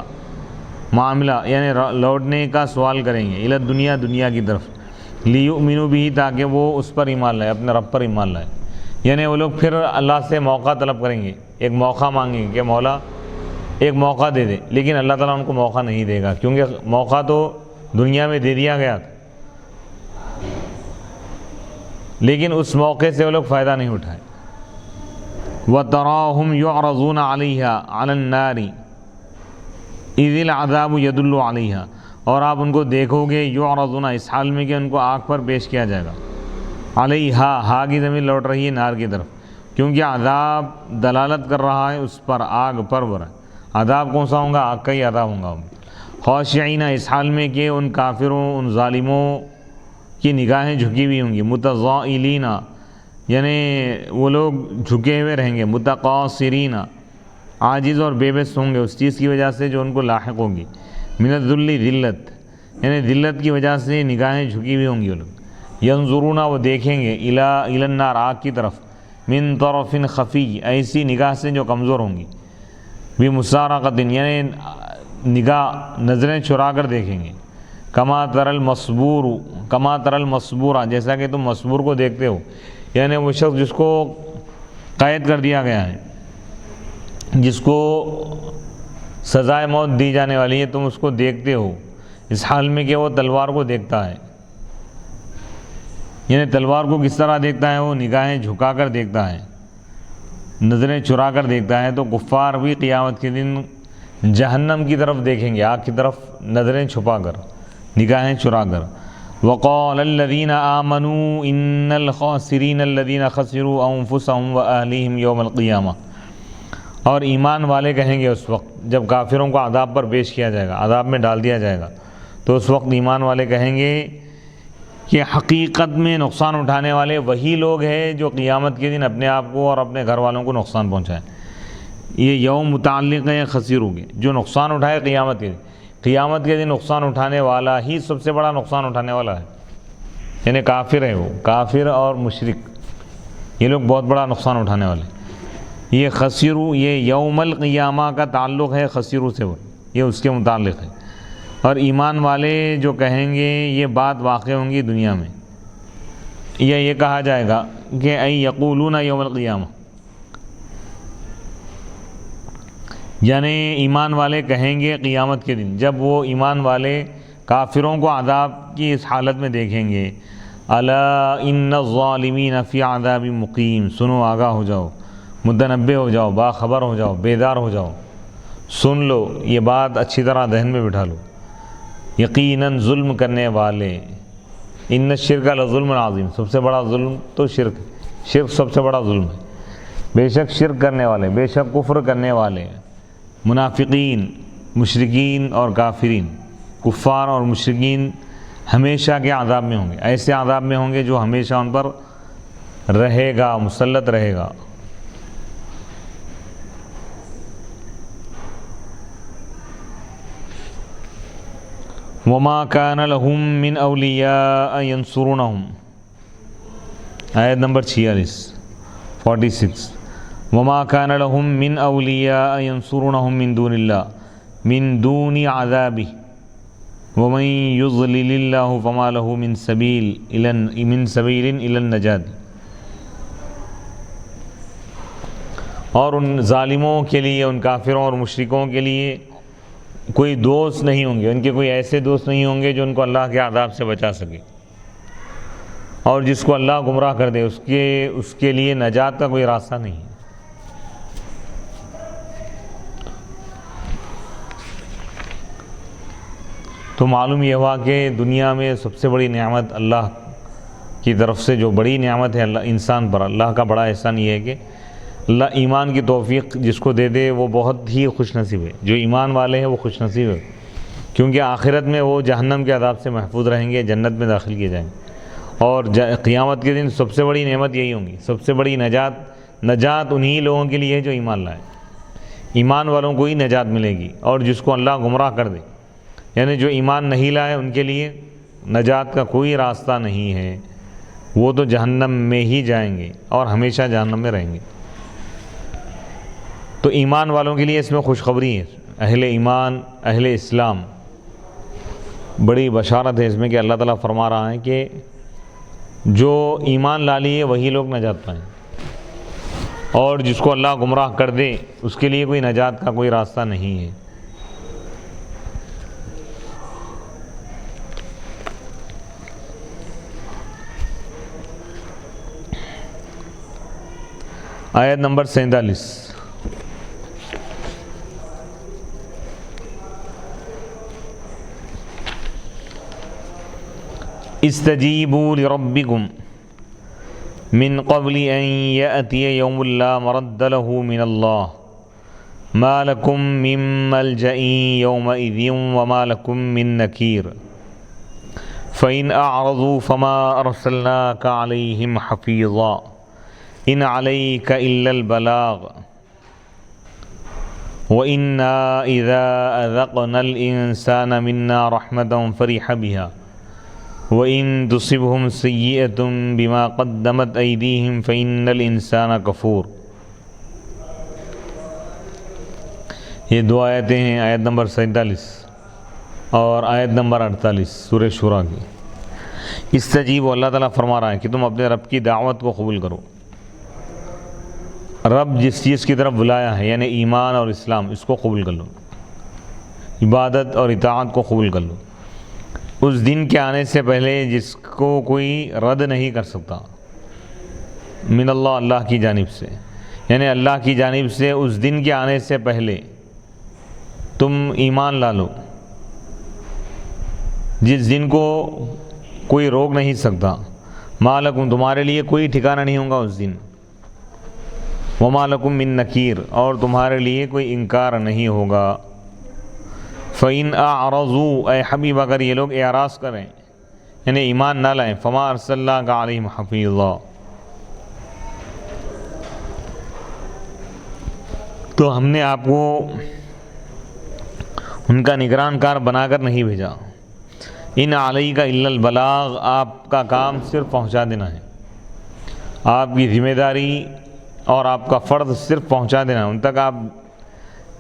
معاملہ، یعنی لوٹنے کا سوال کریں گے، الی الدنیا، دنیا کی طرف، لیؤمنوا بہ، تاکہ وہ اس پر ایمان لائے، اپنے رب پر ایمان لائے۔ یعنی وہ لوگ پھر اللہ سے موقع طلب کریں گے، ایک موقع مانگیں گے کہ مولا ایک موقع دے دے، لیکن اللہ تعالیٰ ان کو موقع نہیں دے گا، کیونکہ موقع تو دنیا میں دے دیا گیا تھا، لیکن اس موقع سے وہ لوگ فائدہ نہیں اٹھائے۔ وَتَرَاهُمْ يُعْرَضُونَ عَلَيْهَا عَلَى النَّارِ إِذِ الْعَذَابُ يَدُلُّ عَلَيْهَا، اور آپ ان کو دیکھو گے، یعرضون، اس حال میں کہ ان کو آگ پر پیش کیا جائے گا، علیہا، ہا کی ضمیر لوٹ رہی ہے نار کی طرف، کیونکہ عذاب دلالت کر رہا ہے اس پر، آگ پر برا، عذاب کون سا ہوگا؟ آگ کا ہی عذاب ہوگا۔ خاشعین، اس حال میں کہ ان کافروں، ان ظالموں کی نگاہیں جھکی ہوئی ہوں گی، متضائلین، یعنی وہ لوگ جھکے ہوئے رہیں گے، متقاصرین، عاجز اور بے بس ہوں گے اس چیز کی وجہ سے جو ان کو لاحق ہوگی، من الذل، ذلت، یعنی ذلت کی وجہ سے نگاہیں جھکی ہوئی ہوں گی وہ لوگ، ینظرون، وہ دیکھیں گے، الی النار، آگ کی طرف، من طرف خفی، ایسی نگاہ سے جو کمزور ہوں گی، بمسارقۃ، یعنی نگاہ، نظریں چرا کر دیکھیں گے، کما تر المصبور، کما تر المصبورہ، جیسا کہ تم مصبور کو دیکھتے ہو، یعنی وہ شخص جس کو قید کر دیا گیا ہے، جس کو سزائے موت دی جانے والی ہے، تم اس کو دیکھتے ہو اس حال میں کہ وہ تلوار کو دیکھتا ہے، یعنی تلوار کو کس طرح دیکھتا ہے؟ وہ نگاہیں جھکا کر دیکھتا ہے، نظریں چرا کر دیکھتا ہے۔ تو کفار بھی قیامت کے دن جہنم کی طرف دیکھیں گے، آگ کی طرف، نظریں چھپا کر، نگاہیں چرا کر۔ وقال الذین آمنوا ان الخاسرین الذین خسروا انفسهم واہلیہم یوم القیامہ، اور ایمان والے کہیں گے اس وقت جب کافروں کو عذاب پر پیش کیا جائے گا، عذاب میں ڈال دیا جائے گا، تو اس وقت ایمان والے کہیں گے کہ حقیقت میں نقصان اٹھانے والے وہی لوگ ہیں جو قیامت کے دن اپنے آپ کو اور اپنے گھر والوں کو نقصان پہنچائیں۔ یہ یوم متعلق ہے خسروا کے، جو نقصان اٹھائے قیامت کے دن، قیامت کے دن نقصان اٹھانے والا ہی سب سے بڑا نقصان اٹھانے والا ہے، یعنی کافر ہے، وہ کافر اور مشرک، یہ لوگ بہت بڑا نقصان اٹھانے والے ہیں۔ یہ خسروا، یہ یوم القیامہ کا تعلق ہے خسروا سے، یہ اس کے متعلق ہے۔ اور ایمان والے جو کہیں گے یہ بات واقع ہوں گی دنیا میں، یہ کہا جائے گا کہ ای یقولون یوم القیامہ، یعنی ایمان والے کہیں گے قیامت کے دن، جب وہ ایمان والے کافروں کو عذاب کی اس حالت میں دیکھیں گے، الا ان الظالمین فی عذاب مقیم، سنو، آگاہ ہو جاؤ، متنبہ ہو جاؤ، باخبر ہو جاؤ، بیدار ہو جاؤ، سن لو، یہ بات اچھی طرح ذہن میں بٹھا لو، یقیناً ظلم کرنے والے، ان الشرک لظلم عظیم، سب سے بڑا ظلم تو شرک، شرک سب سے بڑا ظلم ہے، بے شک شرک کرنے والے، بے شک کفر کرنے والے، منافقین، مشرکین اور کافرین، کفار اور مشرکین ہمیشہ کے عذاب میں ہوں گے، ایسے عذاب میں ہوں گے جو ہمیشہ ان پر رہے گا، مسلط رہے گا۔ وما كان لهم من اولیاء ینصرونہم، آیت نمبر 46 وما كان لهم من اولیاء ینصرونہم من دون اللہ من دون عذابہ ومن یضلل اللہ فما له من سبیل الی النجاة، اور ان ظالموں کے لیے، ان کافروں اور مشرکوں کے لیے کوئی دوست نہیں ہوں گے، ان کے کوئی ایسے دوست نہیں ہوں گے جو ان کو اللہ کے عذاب سے بچا سکے، اور جس کو اللہ گمراہ کر دے اس کے لیے نجات کا کوئی راستہ نہیں ہے۔ تو معلوم یہ ہوا کہ دنیا میں سب سے بڑی نعمت اللہ کی طرف سے جو بڑی نعمت ہے اللہ انسان پر، اللہ کا بڑا احسان یہ ہے کہ اللہ ایمان کی توفیق جس کو دے دے وہ بہت ہی خوش نصیب ہے. جو ایمان والے ہیں وہ خوش نصیب ہے، کیونکہ آخرت میں وہ جہنم کے عذاب سے محفوظ رہیں گے، جنت میں داخل کیے جائیں گے. اور قیامت کے دن سب سے بڑی نعمت یہی ہوں گی، سب سے بڑی نجات انہی لوگوں کے لیے ہے جو ایمان لائے. ایمان والوں کو ہی نجات ملے گی، اور جس کو اللہ گمراہ کر دے، یعنی جو ایمان نہیں لائے، ان کے لیے نجات کا کوئی راستہ نہیں ہے. وہ تو جہنم میں ہی جائیں گے اور ہمیشہ جہنم میں رہیں گے. تو ایمان والوں کے لیے اس میں خوشخبری ہے، اہل ایمان، اہل اسلام، بڑی بشارت ہے اس میں کہ اللہ تعالیٰ فرما رہا ہے کہ جو ایمان لا لیے وہی لوگ نجات پائیں، اور جس کو اللہ گمراہ کر دے اس کے لیے کوئی نجات کا کوئی راستہ نہیں ہے. آیت نمبر 47. استجیبوا لربکم من قبل ان یأتی یوم لا مرد له من اللہ ما لکم من ملجأ یومئذ وما لکم من نکیر فإن أعرضوا فما أرسلناك عليهم حفيظا إن عليك إلا البلاغ وإنا إذا أذقنا الإنسان منا رحمة فرح بها وَإِن تُصِبْهُمْ سَيِّئَةٌ بِمَا قَدَّمَتْ أَيْدِيهِمْ فَإِنَّ الْإِنسَانَ كَفُورٌ. یہ دو آیتیں ہیں، آیت نمبر 47 اور آیت نمبر 48 سورہ شورا کی. استجیب، اللہ تعالیٰ فرما رہا ہے کہ تم اپنے رب کی دعوت کو قبول کرو. رب جس چیز کی طرف بلایا ہے، یعنی ایمان اور اسلام، اس کو قبول کر لو، عبادت اور اطاعت کو قبول کر لو. اس دن کے آنے سے پہلے جس کو کوئی رد نہیں کر سکتا، من اللہ، اللہ کی جانب سے، یعنی اللہ کی جانب سے اس دن کے آنے سے پہلے تم ایمان لا لو، جس دن کو کوئی روک نہیں سکتا. ما لکم، تمہارے لیے کوئی ٹھکانہ نہیں ہوگا اس دن. وما لکم من نکیر، اور تمہارے لیے کوئی انکار نہیں ہوگا. فَإِنْ أَعْرَضُوا، اے حبیب اگر یہ لوگ اعراض کریں یعنی ایمان نہ لائیں، فَمَا أَرْسَلْنَاكَ عَلَيْهِمْ حَفِيظًا، تو ہم نے آپ کو ان کا نگران کار بنا کر نہیں بھیجا. ان علیک الا البلاغ، آپ کا کام صرف پہنچا دینا ہے، آپ کی ذمہ داری اور آپ کا فرض صرف پہنچا دینا ہے. ان تک آپ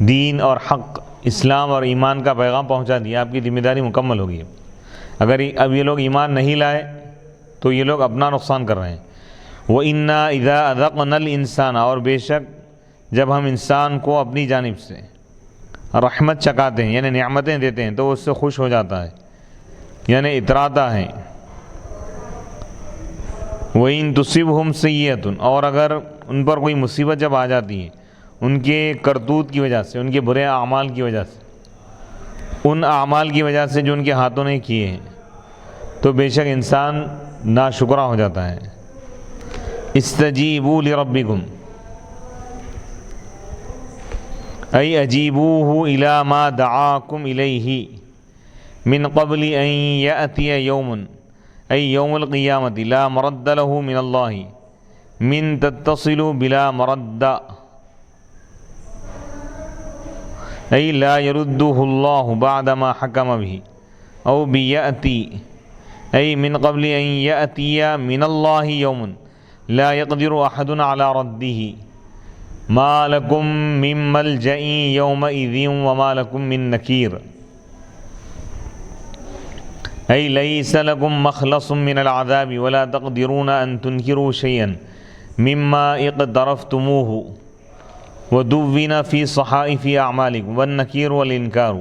دین اور حق، اسلام اور ایمان کا پیغام پہنچا دیا، آپ کی ذمہ داری مکمل ہوگی. اگر اب یہ لوگ ایمان نہیں لائے تو یہ لوگ اپنا نقصان کر رہے ہیں. وَإِنَّا إِذَا أَذَقْنَا الْإِنسَانَ، اور بے شک جب ہم انسان کو اپنی جانب سے رحمت چکاتے ہیں، یعنی نعمتیں دیتے ہیں، تو وہ اس سے خوش ہو جاتا ہے، یعنی اتراتا ہے. وَإِن تُصِبْهُمْ سَيِّئَةٌ، اور اگر ان پر کوئی مصیبت جب آ جاتی ہے ان کے کرتوت کی وجہ سے، ان کے برے اعمال کی وجہ سے، ان اعمال کی وجہ سے جو ان کے ہاتھوں نے کیے ہیں، تو بے شک انسان ناشکرا ہو جاتا ہے. استجیبوا لربکم، ای اجیبوہ الی ما دعاکم الیہ من قبل ان یأتی یوم، ای یوم القیامت، لا مرد له من اللہ، من تتصل بلا مرد، ای لا يرده اللہ بعد ما حکم به، او بیأتی، ای من قبل ان یأتی من اللہ یوم لا يقدر احد على رده، ما لکم من ملجأ یومئذ وما لکم من نکیر، ای لیس لکم مخلص من العذاب ولا تقدرون ان تنکروا شیئا مما اقترفتموه ودون فی صحائف اعمالکم والنکیر والانکار.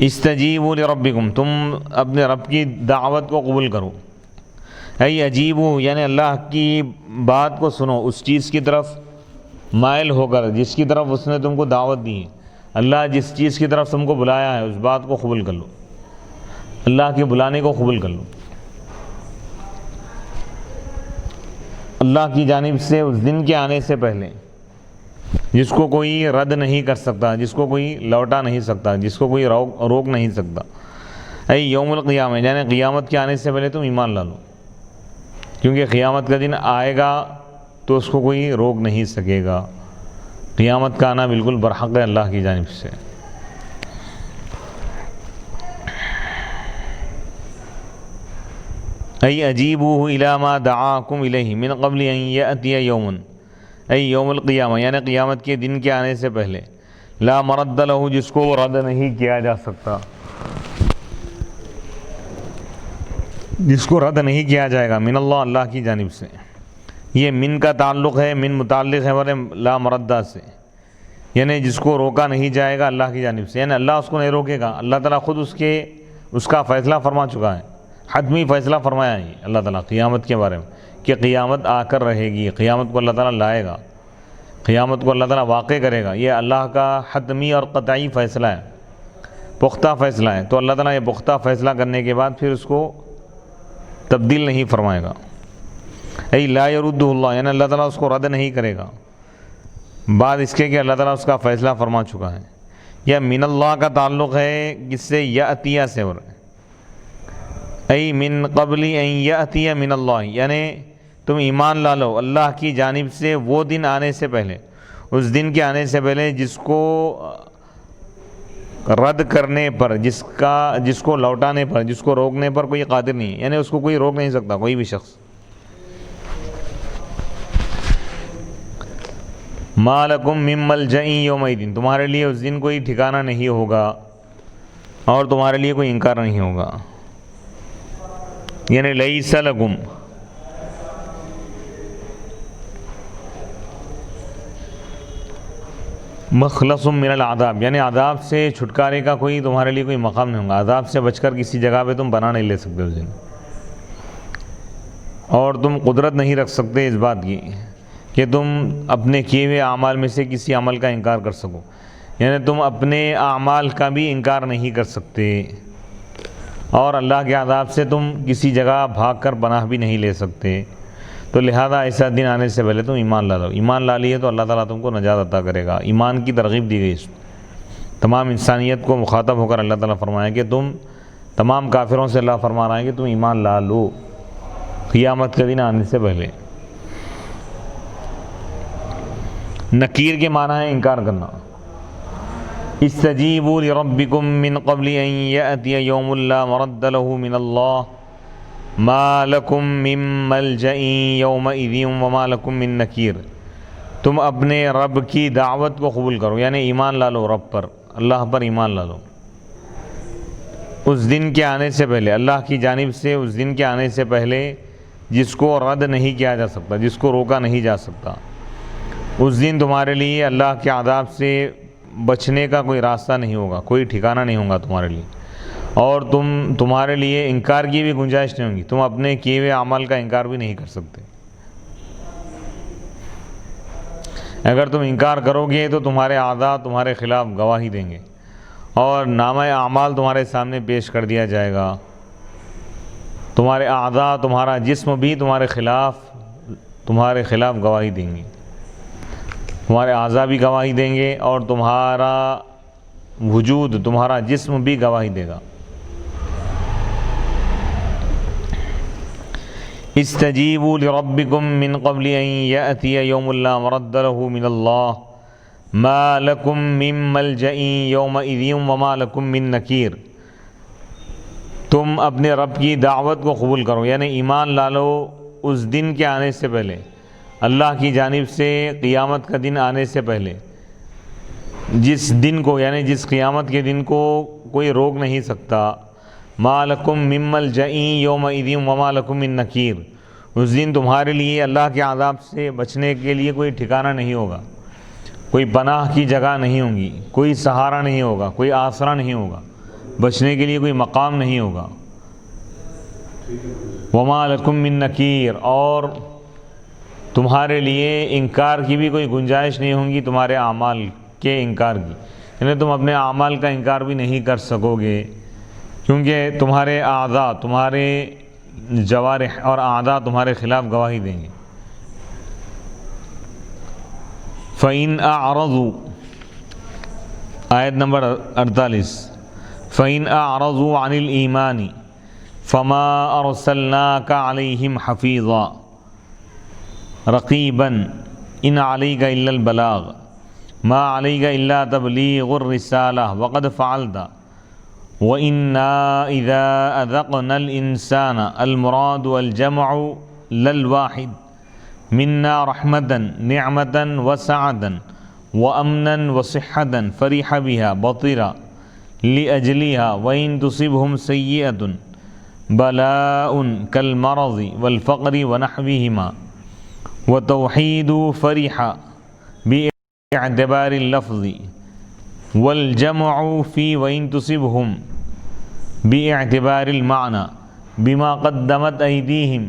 استجیبوا لربکم، تم اپنے رب کی دعوت کو قبول کرو. ای عجیبو، یعنی اللہ کی بات کو سنو، اس چیز کی طرف مائل ہو کر جس کی طرف اس نے تم کو دعوت دی ہے، اللہ جس چیز کی طرف تم کو بلایا ہے اس بات کو قبول کر لو، اللہ کے بلانے کو قبول کر لو۔ اللہ کی جانب سے اس دن کے آنے سے پہلے جس کو کوئی رد نہیں کر سکتا، جس کو کوئی لوٹا نہیں سکتا، جس کو کوئی روک نہیں سکتا، اے یوم القیامہ، یعنی قیامت کے آنے سے پہلے تم ایمان لا لو، کیونکہ قیامت کا دن آئے گا تو اس کو کوئی روک نہیں سکے گا۔ قیامت کا آنا بالکل برحق ہے اللہ کی جانب سے۔ ای اجیبوہ الی ما دعاکم الیہ من قبل ان یأتی یوم، ای یوم القیامہ، یعنی قیامت کے دن کے آنے سے پہلے، لا مرد لہ، جس کو رد نہیں کیا جا سکتا، جس کو رد نہیں کیا جائے گا، من اللہ، اللہ کی جانب سے۔ یہ من کا تعلق ہے، من متعلق ہے لا مردہ سے، یعنی جس کو روکا نہیں جائے گا اللہ کی جانب سے، یعنی اللہ اس کو نہیں روکے گا، اللہ تعالیٰ خود اس کا فیصلہ فرما چکا ہے، حتمی فیصلہ فرمایا ہے اللہ تعالیٰ قیامت کے بارے میں، کہ قیامت آ کر رہے گی، قیامت کو اللہ تعالیٰ لائے گا، قیامت کو اللہ تعالیٰ واقع کرے گا۔ یہ اللہ کا حتمی اور قطعی فیصلہ ہے، پختہ فیصلہ ہے۔ تو اللہ تعالیٰ یہ پختہ فیصلہ کرنے کے بعد پھر اس کو تبدیل نہیں فرمائے گا۔ ای لا یردہ اللہ، یعنی اللہ تعالیٰ اس کو رد نہیں کرے گا بعد اس کے کہ اللہ تعالیٰ اس کا فیصلہ فرما چکا ہے۔ یا من اللہ کا تعلق ہے جس سے یأتیہ سے ہو رہا ہے، ای من قبل ان یأتی من اللہ، یعنی تم ایمان لا لو اللہ کی جانب سے وہ دن آنے سے پہلے، اس دن کے آنے سے پہلے جس کو رد کرنے پر، جس کو لوٹانے پر، جس کو روکنے پر کوئی قادر نہیں ہے، یعنی اس کو کوئی روک نہیں سکتا کوئی بھی شخص۔ ما لکم من ملجأ یومئذ، تمہارے لیے اس دن کوئی ٹھکانہ نہیں ہوگا اور تمہارے لیے کوئی انکار نہیں ہوگا، یعنی لیس لکم، مخلص من العذاب، یعنی عذاب سے چھٹکارے کا کوئی تمہارے لیے کوئی مقام نہیں ہوگا، عذاب سے بچ کر کسی جگہ پہ تم بنا نہیں لے سکتے اس دن، اور تم قدرت نہیں رکھ سکتے اس بات کی کہ تم اپنے کیے ہوئے اعمال میں سے کسی عمل کا انکار کر سکو، یعنی تم اپنے اعمال کا بھی انکار نہیں کر سکتے، اور اللہ کے عذاب سے تم کسی جگہ بھاگ کر پناہ بھی نہیں لے سکتے۔ تو لہذا ایسا دن آنے سے پہلے تم ایمان لا لو، ایمان لا لیے تو اللہ تعالیٰ تم کو نجات عطا کرے گا۔ ایمان کی ترغیب دی گئی اس میں، تمام انسانیت کو مخاطب ہو کر اللہ تعالیٰ فرمایا کہ تم تمام کافروں سے اللہ فرما رہا ہے کہ تم ایمان لا لو قیامت کے دن آنے سے پہلے۔ نکیر کے معنی ہے انکار کرنا۔ استجیبوا لربکم من قبل ان یأتی یوم لا مرد له من اللہ ما لکم من ملجأ یومئذ وما لکم من نکیر، تم اپنے رب کی دعوت کو قبول کرو، یعنی ایمان لا لو رب پر، اللہ پر ایمان لا لو اس دن کے آنے سے پہلے، اللہ کی جانب سے اس دن کے آنے سے پہلے جس کو رد نہیں کیا جا سکتا، جس کو روکا نہیں جا سکتا۔ اس دن تمہارے لیے اللہ کے عذاب سے بچنے کا کوئی راستہ نہیں ہوگا، کوئی ٹھکانہ نہیں ہوگا تمہارے لیے، اور تمہارے لیے انکار کی بھی گنجائش نہیں ہوگی، تم اپنے کیے ہوئے عمل کا انکار بھی نہیں کر سکتے۔ اگر تم انکار کرو گے تو تمہارے اعضاء تمہارے خلاف گواہی دیں گے، اور نامہ اعمال تمہارے سامنے پیش کر دیا جائے گا، تمہارے اعضاء، تمہارا جسم بھی تمہارے خلاف گواہی دیں گے، تمہارے اعضاء بھی گواہی دیں گے، اور تمہارا وجود، تمہارا جسم بھی گواہی دے گا۔ استجیبوا لربکم من قبل ان یأتی یوم لا مرد له من اللہ ما لکم من ملجأ یومئذ وما لکم من نکیر، تم اپنے رب کی دعوت کو قبول کرو، یعنی ایمان لا لو اس دن کے آنے سے پہلے، اللہ کی جانب سے قیامت کا دن آنے سے پہلے، جس دن کو، یعنی جس قیامت کے دن کو کوئی روک نہیں سکتا، ما لکم من ملجأ یومئذ وما لکم من نکیر، اس دن تمہارے لیے اللہ کے عذاب سے بچنے کے لیے کوئی ٹھکانہ نہیں ہوگا، کوئی پناہ کی جگہ نہیں ہوگی، کوئی سہارا نہیں ہوگا، کوئی آسرا نہیں ہوگا، بچنے کے لیے کوئی مقام نہیں ہوگا۔ وما لکم من نکیر، اور تمہارے لیے انکار کی بھی کوئی گنجائش نہیں ہوگی، تمہارے اعمال کے انکار کی، یعنی تم اپنے اعمال کا انکار بھی نہیں کر سکو گے، کیونکہ تمہارے اعضاء، تمہارے جوارح اور اعضاء تمہارے خلاف گواہی دیں گے۔ فَإِنْ أَعْرَضُوا، آیت نمبر 48، فَإِنْ أَعْرَضُوا عَنِ الْإِيمَانِ فَمَا أَرْسَلْنَاكَ عَلَيْهِمْ حَفِيظًا رَقِيبًا إِنْ عَلَيْكَ إِلَّا الْبَلَاغُ مَا عَلَيْكَ إِلَّا تَبْلِيغُ الرِّسَالَةِ وَقَدْ فَعَلْتَ وَإِنَّا إِذَا أَذَقْنَا الْإِنسَانَ الْمُرَادُ وَالْجَمْعُ لَلْوَاحِدُ مِنَّا رَحْمَةً نِعْمَةً وَسَعَةً وَأَمْنًا وَصِحَّةً فَرِحَ بِهَا بَطِرَ لِأَجْلِهَا وَإِن تُصِبْهُمْ سَيِّئَةٌ بَلَاءٌ كَالْمَرَضِ وَالْفَقْرِ وَنَحْوِهِمَا وَتَوْحِيدُ فَرِحَ بِاعْتِبَارِ اللَّفْظِ وَالْجَمْعُ فِي وَإِن تُصِبْهُمْ بِاعْتِبَارِ الْمَعْنَى بِمَا قَدَّمَتْ أَيْدِيهِمْ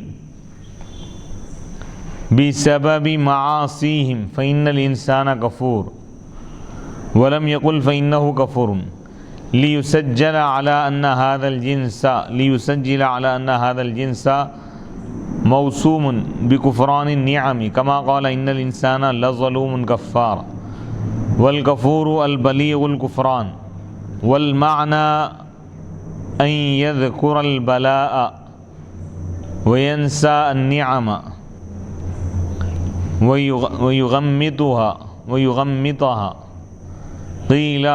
بسبب معاصيهم فإن الإنسان كفور ولم يقل فإنه كفور ليسجل على أن هذا الجنس موسوم بكفران النعم كما قال إن الإنسان لظلوم كفار والكفور البليغ الكفران والمعنى أن يذكر البلاء وينسى النعم ويغمطها قيل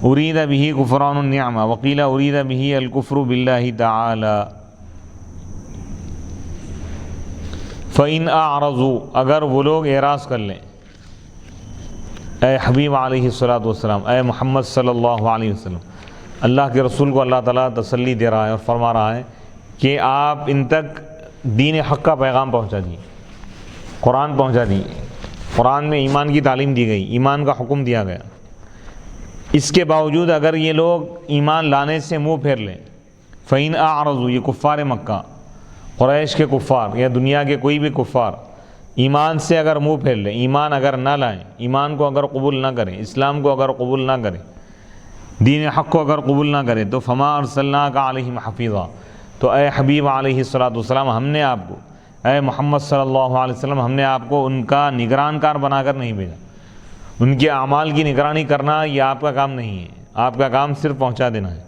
أريد به كفران النعمة وقيل أريد به الكفر بالله تعالى۔ فإن أعرضوا، اگر وہ لوگ اعراض کر لیں، اے حبیب علیہ الصلوۃ والسلام، اے محمد صلی اللہ علیہ وسلم، اللہ کے رسول کو اللہ تعالیٰ تسلی دے رہا ہے اور فرما رہا ہے کہ آپ ان تک دین حق کا پیغام پہنچا دیے، قرآن پہنچا دیے، قرآن میں ایمان کی تعلیم دی گئی، ایمان کا حکم دیا گیا، اس کے باوجود اگر یہ لوگ ایمان لانے سے منہ پھیر لیں، فَإِنْ أَعْرَضُوا، یہ کفار مکہ، قریش کے کفار یا دنیا کے کوئی بھی کفار ایمان سے اگر منہ پھیر لیں، ایمان اگر نہ لائیں، ایمان کو اگر قبول نہ کریں، اسلام کو اگر قبول نہ کریں، دین حق کو اگر قبول نہ کریں، تو فَمَا أَرْسَلْنَاكَ عَلَيْهِمْ حَفِيظًا، تو اے حبیب علیہ الصلوۃ والسلام، ہم نے آپ کو، اے محمد صلی اللہ علیہ وسلم، ہم نے آپ کو ان کا نگران کار بنا کر نہیں بھیجا، ان کے اعمال کی نگرانی کرنا یہ آپ کا کام نہیں ہے، آپ کا کام صرف پہنچا دینا ہے۔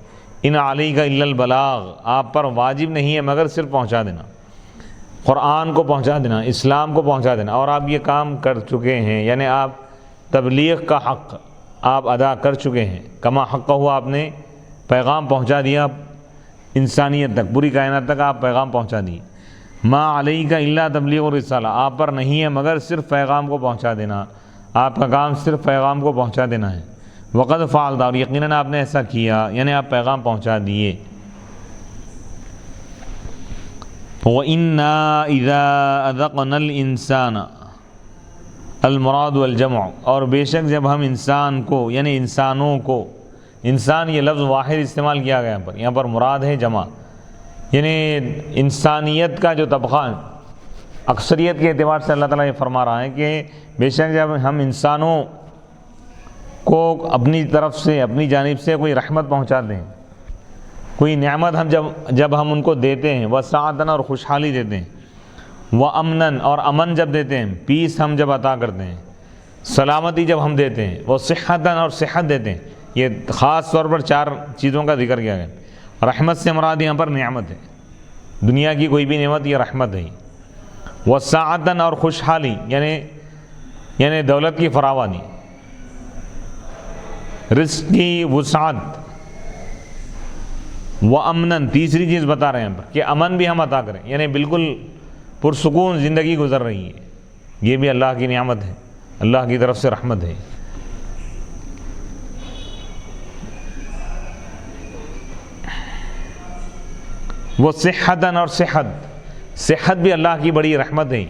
ان علیک الا البلاغ، آپ پر واجب نہیں ہے مگر صرف پہنچا دینا، قرآن کو پہنچا دینا، اسلام کو پہنچا دینا، اور آپ یہ کام کر چکے ہیں، یعنی آپ تبلیغ کا حق آپ ادا کر چکے ہیں، کما حق ہوا، آپ نے پیغام پہنچا دیا انسانیت تک، پوری کائنات تک آپ پیغام پہنچا دیے۔ ما علیک الا تبلیغ الرسالہ، آپ پر نہیں ہے مگر صرف پیغام کو پہنچا دینا، آپ کا کام صرف پیغام کو پہنچا دینا ہے۔ وقد فعلت، اور یقیناً آپ نے ایسا کیا، یعنی آپ پیغام پہنچا دیے۔ وَإِنَّا إِذَا أَذَقْنَا الْإِنسَانَ الْمُرَادُ وَالْجَمْعُ، اور بے شک جب ہم انسان کو، یعنی انسانوں کو، انسان یہ لفظ واحد استعمال کیا گیا یہاں پر مراد ہے جمع، یعنی انسانیت کا جو طبقہ ہے، اکثریت کے اعتبار سے اللہ تعالیٰ یہ فرما رہا ہے کہ بے شک جب ہم انسانوں کو اپنی طرف سے، اپنی جانب سے کوئی رحمت پہنچاتے ہیں، کوئی نعمت ہم جب ہم ان کو دیتے ہیں، وسعتاً، اور خوشحالی دیتے ہیں، وامناً، اور امن جب دیتے ہیں، پیس ہم جب عطا کرتے ہیں، سلامتی جب ہم دیتے ہیں، وصحتاً، اور صحت دیتے ہیں، یہ خاص طور پر 4 چیزوں کا ذکر کیا گیا۔ رحمت سے مراد یہاں پر نعمت ہے، دنیا کی کوئی بھی نعمت یہ رحمت ہے۔ وسعتاً، اور خوشحالی، یعنی دولت کی فراوانی، رزق کی وسعت۔ وامناً، تیسری چیز بتا رہے ہیں یہاں پر کہ امن بھی ہم عطا کریں، یعنی بالکل پرسکون زندگی گزر رہی ہے، یہ بھی اللہ کی نعمت ہے، اللہ کی طرف سے رحمت ہے۔ وہ صحتاً، اور صحت بھی اللہ کی بڑی رحمت ہے،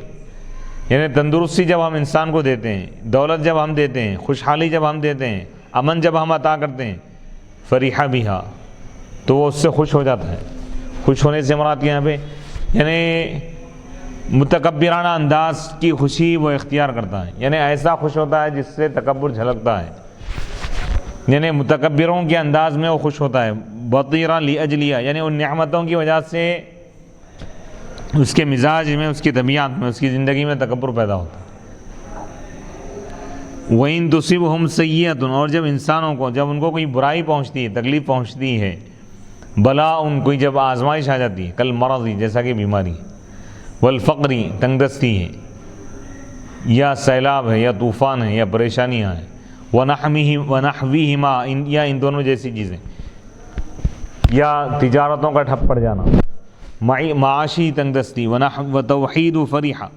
یعنی تندرستی جب ہم انسان کو دیتے ہیں، دولت جب ہم دیتے ہیں، خوشحالی جب ہم دیتے ہیں، امن جب ہم عطا کرتے ہیں، فریحہ بہا، تو وہ اس سے خوش ہو جاتا ہے۔ خوش ہونے سے مراد یہاں پہ یعنی متکبرانہ انداز کی خوشی وہ اختیار کرتا ہے، یعنی ایسا خوش ہوتا ہے جس سے تکبر جھلکتا ہے۔ یعنی متکبروں کے انداز میں وہ خوش ہوتا ہے. بطیرا لاجلیہ یعنی ان نعمتوں کی وجہ سے اس کے مزاج میں، اس کی طبیعت میں، اس کی زندگی میں تکبر پیدا ہوتا ہے. وَإِن تُصِبْهُمْ سَيِّئَةٌ اور جب انسانوں کو، جب ان کو کوئی برائی پہنچتی ہے، تکلیف پہنچتی ہے، بلا ان کوئی جب آزمائش آ جاتی ہے، کل مرضی جیسا کہ بیماری، والفقری تنگ دستی ہے، یا سیلاب ہے، یا طوفان ہے، یا پریشانیاں ہیں، وَنَحْوِهِمَا یا ان دونوں جیسی چیزیں، یا تجارتوں کا ٹھپ پڑ جانا، معاشی تنگ دستی، وتوحید فریحہ.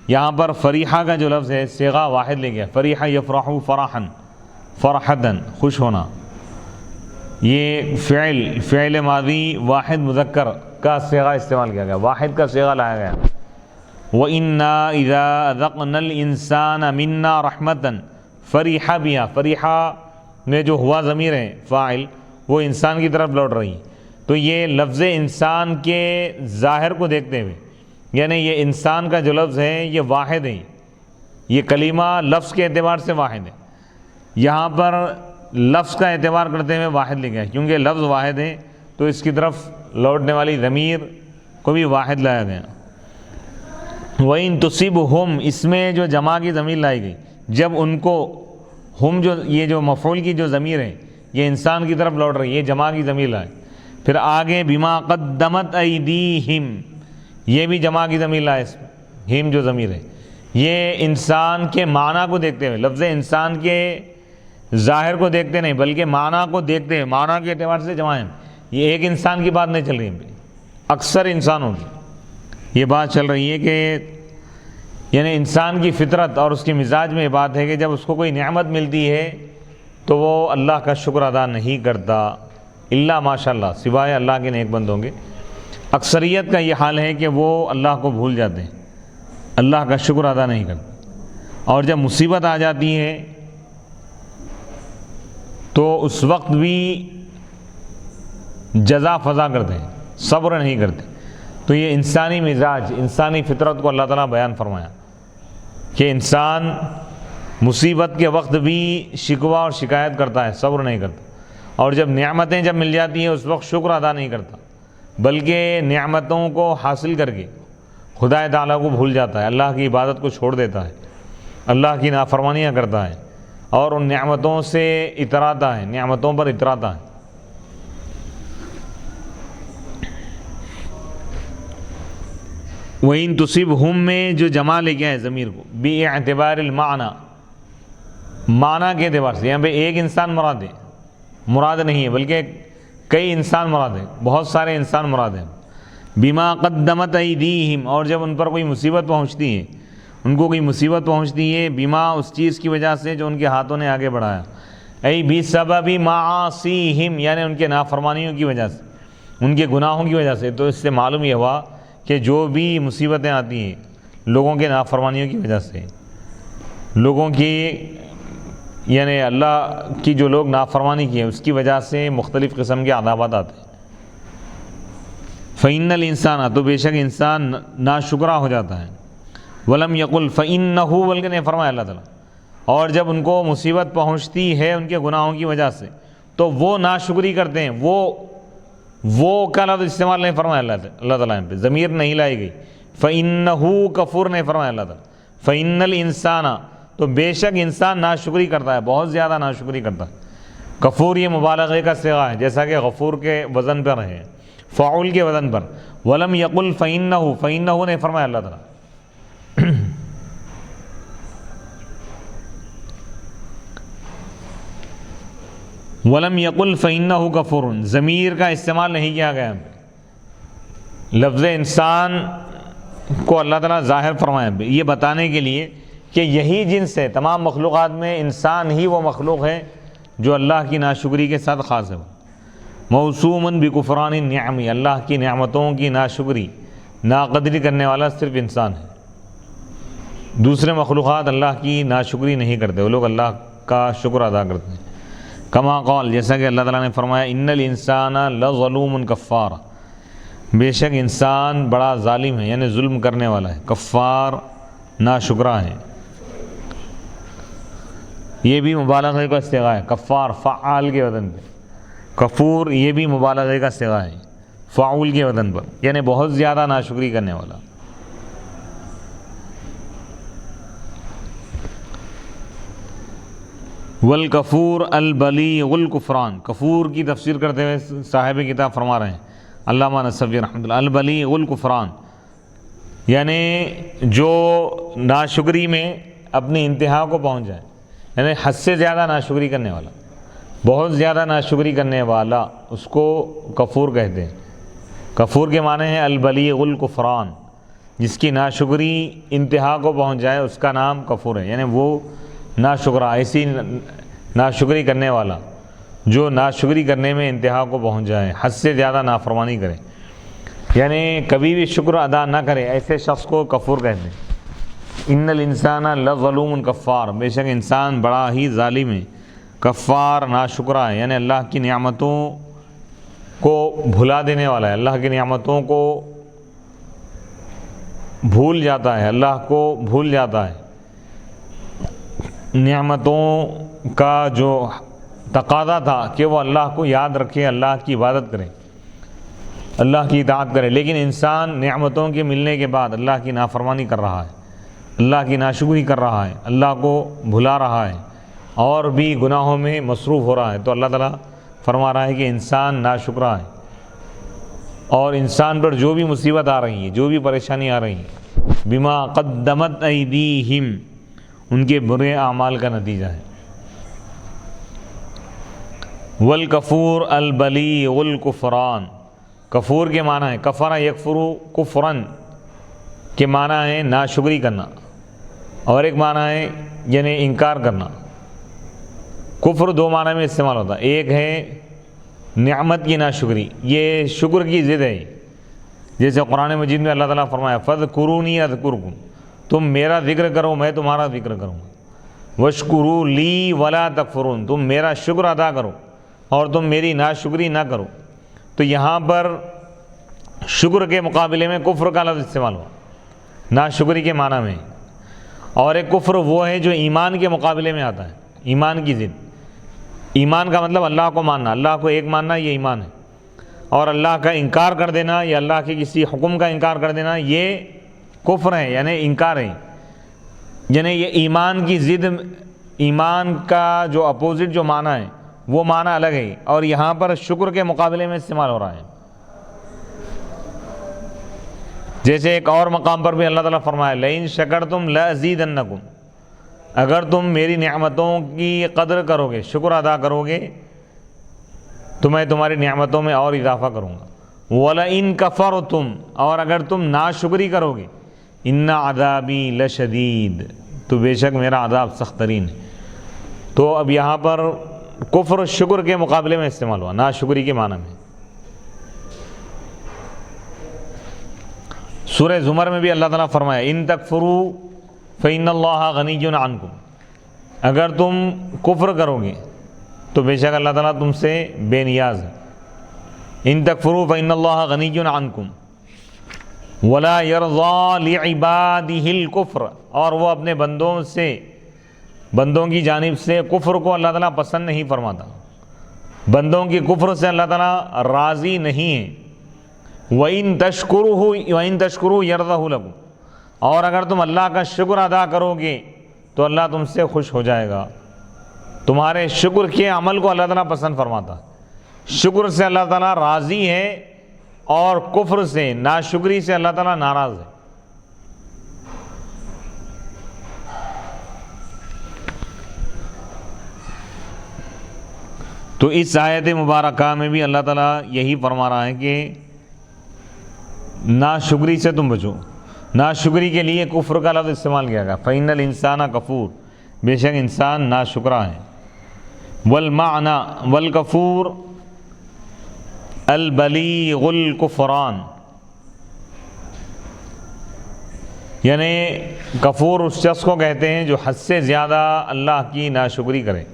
یہاں پر فریحہ کا جو لفظ ہے صیغہ واحد لے گیا، فریحہ یفرح فرحا فرحتاً خوش ہونا. یہ فعل ماضی واحد مذکر کا صیغہ استعمال کیا گیا، واحد کا صیغہ لایا گیا. وَإِنَّا إِذَا أَذَقْنَا الْإِنسَانَ مِنَّا رَحْمَةً فَرِحَ بِهَا. فریحہ میں جو ہوا ضمیر ہے فاعل، وہ انسان کی طرف لوٹ رہی. تو یہ لفظ انسان کے ظاہر کو دیکھتے ہوئے، یعنی یہ انسان کا جو لفظ ہے یہ واحد ہے، یہ کلمہ لفظ کے اعتبار سے واحد ہے. یہاں پر لفظ کا اعتبار کرتے ہوئے واحد لے گیا، کیونکہ لفظ واحد ہے تو اس کی طرف لوٹنے والی ضمیر کو بھی واحد لایا گیا. وَإِن تُصِبْهُمْ اس میں جو جمع کی ضمیر لائی گئی، جب ان کو، ہم جو یہ جو مفعول کی جو ضمیر ہے یہ انسان کی طرف لوٹ رہی ہے، یہ جمع کی ضمیر لائے. پھر آگے بما قدمت ایدیہم، یہ بھی جمع کی ضمیر لائے. ہم جو ضمیر ہے یہ انسان کے معنی کو دیکھتے ہوئے، لفظ انسان کے ظاہر کو دیکھتے نہیں بلکہ معنی کو دیکھتے ہوئے، معنی کے اعتبار سے جمع ہے. یہ ایک انسان کی بات نہیں چل رہی ہے، اکثر انسانوں کی یہ بات چل رہی ہے کہ یعنی انسان کی فطرت اور اس کے مزاج میں یہ بات ہے کہ جب اس کو کوئی نعمت ملتی ہے تو وہ اللہ کا شکر ادا نہیں کرتا، الا ماشاء اللہ، سوائے اللہ کے نیک بندوں کے. اکثریت کا یہ حال ہے کہ وہ اللہ کو بھول جاتے ہیں، اللہ کا شکر ادا نہیں کرتے، اور جب مصیبت آ جاتی ہے تو اس وقت بھی جزا فضا کرتے ہیں، صبر نہیں کرتے. تو یہ انسانی مزاج، انسانی فطرت کو اللہ تعالیٰ بیان فرمایا کہ انسان مصیبت کے وقت بھی شکوہ اور شکایت کرتا ہے، صبر نہیں کرتا، اور جب نعمتیں جب مل جاتی ہیں اس وقت شکر ادا نہیں کرتا بلکہ نعمتوں کو حاصل کر کے خدا تعالیٰ کو بھول جاتا ہے، اللہ کی عبادت کو چھوڑ دیتا ہے، اللہ کی نافرمانیاں کرتا ہے اور ان نعمتوں سے اتراتا ہے، نعمتوں پر اتراتا ہے. وَإِن تُصِبْهُمْ میں جو جمع لے گیا ہے ضمیر کو باعتبار المعنی، معنی کے اعتبار سے، یہاں پہ ایک انسان مراد ہے، مراد نہیں ہے بلکہ کئی انسان مراد ہے، بہت سارے انسان مراد ہیں. بما قدمت ایدیہم اور جب ان پر کوئی مصیبت پہنچتی ہے، ان کو کوئی مصیبت پہنچتی ہے، بما اس چیز کی وجہ سے جو ان کے ہاتھوں نے آگے بڑھایا، ای بسبب معاصیہم یعنی ان کے نافرمانیوں کی وجہ سے، ان کے گناہوں کی وجہ سے. تو اس سے معلوم یہ ہوا کہ جو بھی مصیبتیں آتی ہیں لوگوں کے نافرمانیوں کی وجہ سے، لوگوں کی یعنی اللہ کی جو لوگ نافرمانی کی ہے اس کی وجہ سے مختلف قسم کے عذابات آتے ہیں. فَإِنَّ الْإِنسَانَ تو بے شک انسان ناشکرا ہو جاتا ہے. وَلَمْ يَقُلْ فَإِنَّهُ بلکہ نہیں فرمایا اللہ تعالیٰ، اور جب ان کو مصیبت پہنچتی ہے ان کے گناہوں کی وجہ سے تو وہ ناشکری کرتے ہیں، وہ کا لفظ استعمال نہیں فرمایا اللہ تعالیٰ پہ، ضمیر نہیں لائی گئی. فَإِنَّهُ کفور نہیں فرمایا اللہ تعالیٰ. فَإِنَّ الْإِنسَانَ تو بے شک انسان ناشکری کرتا ہے، بہت زیادہ ناشکری کرتا ہے. کفور یہ مبالغے کا صیغہ ہے، جیسا کہ غفور کے وزن پر ہے، فاعل کے وزن پر. وَلَمْ يَقُلْ فَإِنَّهُ نہیں فرمایا اللہ تعالیٰ. وَلَمْ يَقُلْ فَإِنَّهُ كَفُورٌ ضمیر کا استعمال نہیں کیا گیا. لفظ انسان کو اللہ تعالیٰ ظاہر فرمایا یہ بتانے کے لیے کہ یہی جنس ہے، تمام مخلوقات میں انسان ہی وہ مخلوق ہے جو اللہ کی ناشکری کے ساتھ خاص ہے. موسومن بکفران النعم اللہ کی نعمتوں کی ناشکری، ناقدری کرنے والا صرف انسان ہے. دوسرے مخلوقات اللہ کی ناشکری نہیں کرتے، وہ لوگ اللہ کا شکر ادا کرتے ہیں. کما قال جیسا کہ اللہ تعالیٰ نے فرمایا ان الانسان لظلوم کفار بے شک انسان بڑا ظالم ہے، یعنی ظلم کرنے والا ہے، کفار ناشکرا ہے. یہ بھی مبالغے کا صیغہ ہے، کفار فعال کے وزن پہ، کفور یہ بھی مبالغے کا صیغہ ہے فعول کے وزن پر، یعنی بہت زیادہ ناشکری کرنے والا۔ والکفور البلیغ الکفران، کفور کی تفسیر کرتے ہوئے صاحب کتاب فرما رہے ہیں علامہ نصفی رحمۃ اللہ، البلیغ الکفران یعنی جو ناشکری میں اپنی انتہا کو پہنچ جائے، یعنی حد سے زیادہ ناشکری کرنے والا، بہت زیادہ ناشکری کرنے والا، اس کو کفور کہتے ہیں۔ کفور کے معنی ہے البلیغ الکفران، جس کی ناشکری انتہا کو پہنچ جائے اس کا نام کفور ہے، یعنی وہ ناشکرا، ایسی ناشکری کرنے والا جو ناشکری کرنے میں انتہا کو پہنچ جائے، حد سے زیادہ نافرمانی کرے، یعنی کبھی بھی شکر ادا نہ کرے، ایسے شخص کو کفور کہتے ہیں۔ ان الانسان لظلوم کفار، بے شک انسان بڑا ہی ظالم ہے، کفار ناشکرا ہے، یعنی اللہ کی نعمتوں کو بھلا دینے والا ہے، اللہ کی نعمتوں کو بھول جاتا ہے، اللہ کو بھول جاتا ہے۔ نعمتوں کا جو تقاضا تھا کہ وہ اللہ کو یاد رکھے، اللہ کی عبادت کرے، اللہ کی اطاعت کرے، لیکن انسان نعمتوں کے ملنے کے بعد اللہ کی نافرمانی کر رہا ہے، اللہ کی ناشکری کر رہا ہے، اللہ کو بھلا رہا ہے اور بھی گناہوں میں مصروف ہو رہا ہے، تو اللہ تعالیٰ فرما رہا ہے کہ انسان ناشکرا ہے، اور انسان پر جو بھی مصیبت آ رہی ہے، جو بھی پریشانی آ رہی ہے، بما قدمت ایدیہم، ان کے برے اعمال کا نتیجہ ہے۔ والکفور البلیغ الکفران، کفور کے معنی ہے کفر یکفر کفرن کے معنی ہے ناشکری کرنا، اور ایک معنی ہے یعنی انکار کرنا۔ کفر دو معنی میں استعمال ہوتا ہے، ایک ہے نعمت کی ناشکری، یہ شکر کی ضد ہے، جیسے قرآن مجید میں اللہ تعالیٰ فرمایا فاذکرونی اذکرکم، تم میرا ذکر کرو میں تمہارا ذکر کروں گا، واشکروا لی ولا تکفرون، تم میرا شکر ادا کرو اور تم میری ناشکری نہ کرو۔ تو یہاں پر شکر کے مقابلے میں کفر کا لفظ استعمال ہوا ناشکری کے معنی میں، اور ایک کفر وہ ہے جو ایمان کے مقابلے میں آتا ہے، ایمان کی ضد۔ ایمان کا مطلب اللہ کو ماننا، اللہ کو ایک ماننا، یہ ایمان ہے، اور اللہ کا انکار کر دینا یا اللہ کے کسی حکم کا انکار کر دینا یہ کفر ہے، یعنی انکار ہے، یعنی یہ ایمان کی ضد، ایمان کا جو اپوزٹ جو معنی ہے وہ معنی الگ ہے، اور یہاں پر شکر کے مقابلے میں استعمال ہو رہا ہے۔ جیسے ایک اور مقام پر بھی اللہ تعالیٰ فرمایا لئن شکرتم لازیدنکم، اگر تم میری نعمتوں کی قدر کرو گے، شکر ادا کرو گے تو میں تمہاری نعمتوں میں اور اضافہ کروں گا۔ وَلَئِن كَفَرْتُمْ، اور اگر تم ناشکری کرو گے، إِنَّ عَذَابِي لَشَدِيدٌ، تو بے شک میرا عذاب سخت ترین ہے۔ تو اب یہاں پر کفر شکر کے مقابلے میں استعمال ہوا، ناشکری کے معنی میں۔ سورہ زمر میں بھی اللہ تعالیٰ فرمایا ان تکفروا فإن اللہ غنی عنکم، اگر تم کفر کرو گے تو بے شک اللہ تعالیٰ تم سے بے نیاز ہے۔ ان تکفروا فإن اللہ غنی عنکم ولا یرضی لعبادہ الکفر، اور وہ اپنے بندوں کی جانب سے کفر کو اللہ تعالیٰ پسند نہیں فرماتا، بندوں کی کفر سے اللہ تعالیٰ راضی نہیں ہے۔ وَإِن تَشْكُرُوا يَرْضَهُ لَكُمْ، اور اگر تم اللہ کا شکر ادا کرو گے تو اللہ تم سے خوش ہو جائے گا، تمہارے شکر کے عمل کو اللہ تعالیٰ پسند فرماتا ہے۔ شکر سے اللہ تعالیٰ راضی ہے اور کفر سے، ناشکری سے اللہ تعالیٰ ناراض ہے۔ تو اس آیت مبارکہ میں بھی اللہ تعالیٰ یہی فرما رہا ہے کہ ناشکری سے تم بچو۔ ناشکری کے لیے کفر کا لفظ استعمال کیا گیا، فَإِنَّ الْإِنسَانَ کفور، بے شک انسان ناشکرا ہے۔ وَالْمَعْنَى وَالْكَفُورُ الْبَلِيغُ الْكُفْرَانِ، یعنی کفور اس شخص کو کہتے ہیں جو حد سے زیادہ اللہ کی ناشکری کرے،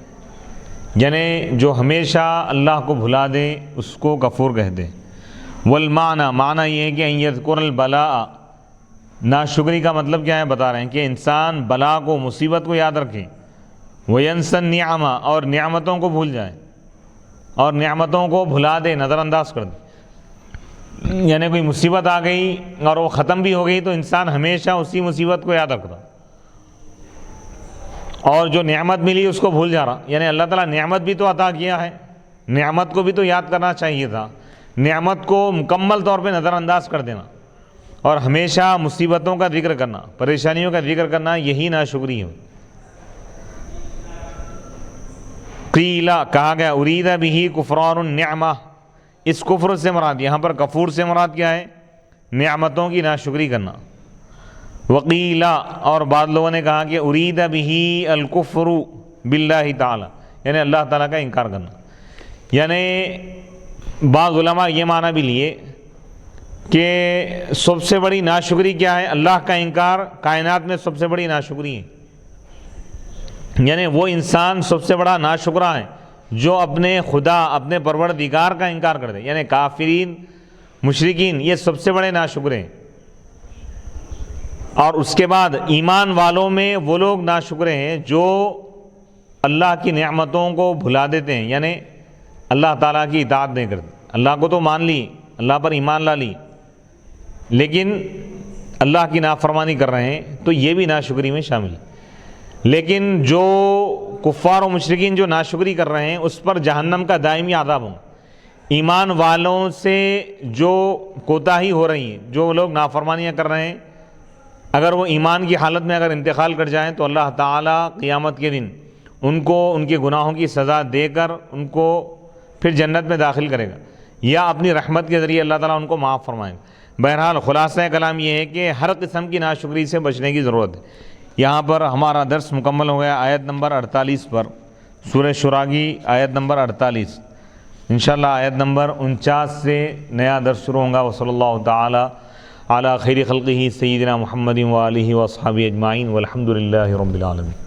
یعنی جو ہمیشہ اللہ کو بھلا دے اس کو کفور کہتے ہیں۔ والمعنی، معنی یہ ہے کہ ان یذکر البلاء، ناشکری کا مطلب کیا ہے بتا رہے ہیں کہ انسان بلا کو، مصیبت کو یاد رکھے، وَيَنْسَ النِّعَمَ اور نعمتوں کو بھول جائے اور نعمتوں کو بھلا دے، نظر انداز کر دے. یعنی کوئی مصیبت آ گئی اور وہ ختم بھی ہو گئی تو انسان ہمیشہ اسی مصیبت کو یاد رکھتا، اور جو نعمت ملی اس کو بھول جا رہا. یعنی اللہ تعالیٰ نعمت بھی تو عطا کیا ہے، نعمت کو بھی تو یاد کرنا چاہیے تھا. نعمت کو مکمل طور پہ نظر انداز کر دینا اور ہمیشہ مصیبتوں کا ذکر کرنا، پریشانیوں کا ذکر کرنا، یہی ناشکری ہے. قیلا کہا گیا ارید بہ کفران النعمہ، اس کفر سے مراد، یہاں پر کفور سے مراد کیا ہے؟ نعمتوں کی ناشکری کرنا. وقیلا اور بعض لوگوں نے کہا کہ ارید بہ الکفر باللہ تعالی، یعنی اللہ تعالیٰ کا انکار کرنا. یعنی بعض علماء یہ معنی بھی لیے کہ سب سے بڑی ناشکری کیا ہے؟ اللہ کا انکار کائنات میں سب سے بڑی ناشکری ہے. یعنی وہ انسان سب سے بڑا ناشکرہ ہے جو اپنے خدا، اپنے پروردگار کا انکار کر دے. یعنی کافرین، مشرکین یہ سب سے بڑے ناشکرے ہیں. اور اس کے بعد ایمان والوں میں وہ لوگ ناشکرے ہیں جو اللہ کی نعمتوں کو بھلا دیتے ہیں، یعنی اللہ تعالیٰ کی اطاعت نہیں کرتے. اللہ کو تو مان لی، اللہ پر ایمان لا لی، لیکن اللہ کی نافرمانی کر رہے ہیں، تو یہ بھی ناشکری میں شامل ہے. لیکن جو کفار و مشرکین جو ناشکری کر رہے ہیں اس پر جہنم کا دائمی عذاب ہوں. ایمان والوں سے جو کوتاہی ہو رہی ہے، جو لوگ نافرمانیاں کر رہے ہیں، اگر وہ ایمان کی حالت میں اگر انتقال کر جائیں تو اللہ تعالیٰ قیامت کے دن ان کو ان کے گناہوں کی سزا دے کر ان کو پھر جنت میں داخل کرے گا، یا اپنی رحمت کے ذریعے اللہ تعالیٰ ان کو معاف فرمائے گا. بہرحال خلاصہ کلام یہ ہے کہ ہر قسم کی ناشکری سے بچنے کی ضرورت ہے. یہاں پر ہمارا درس مکمل ہو گیا آیت نمبر 48 پر، سورہ شورا کی آیت نمبر 48. انشاءاللہ آیت نمبر 49 سے نیا درس شروع ہوگا. وصلی اللہ تعالی علی خیر خلقہ سیدنا محمد و آلہ و اصحابہ اجمعین والحمد للہ رب العالمین.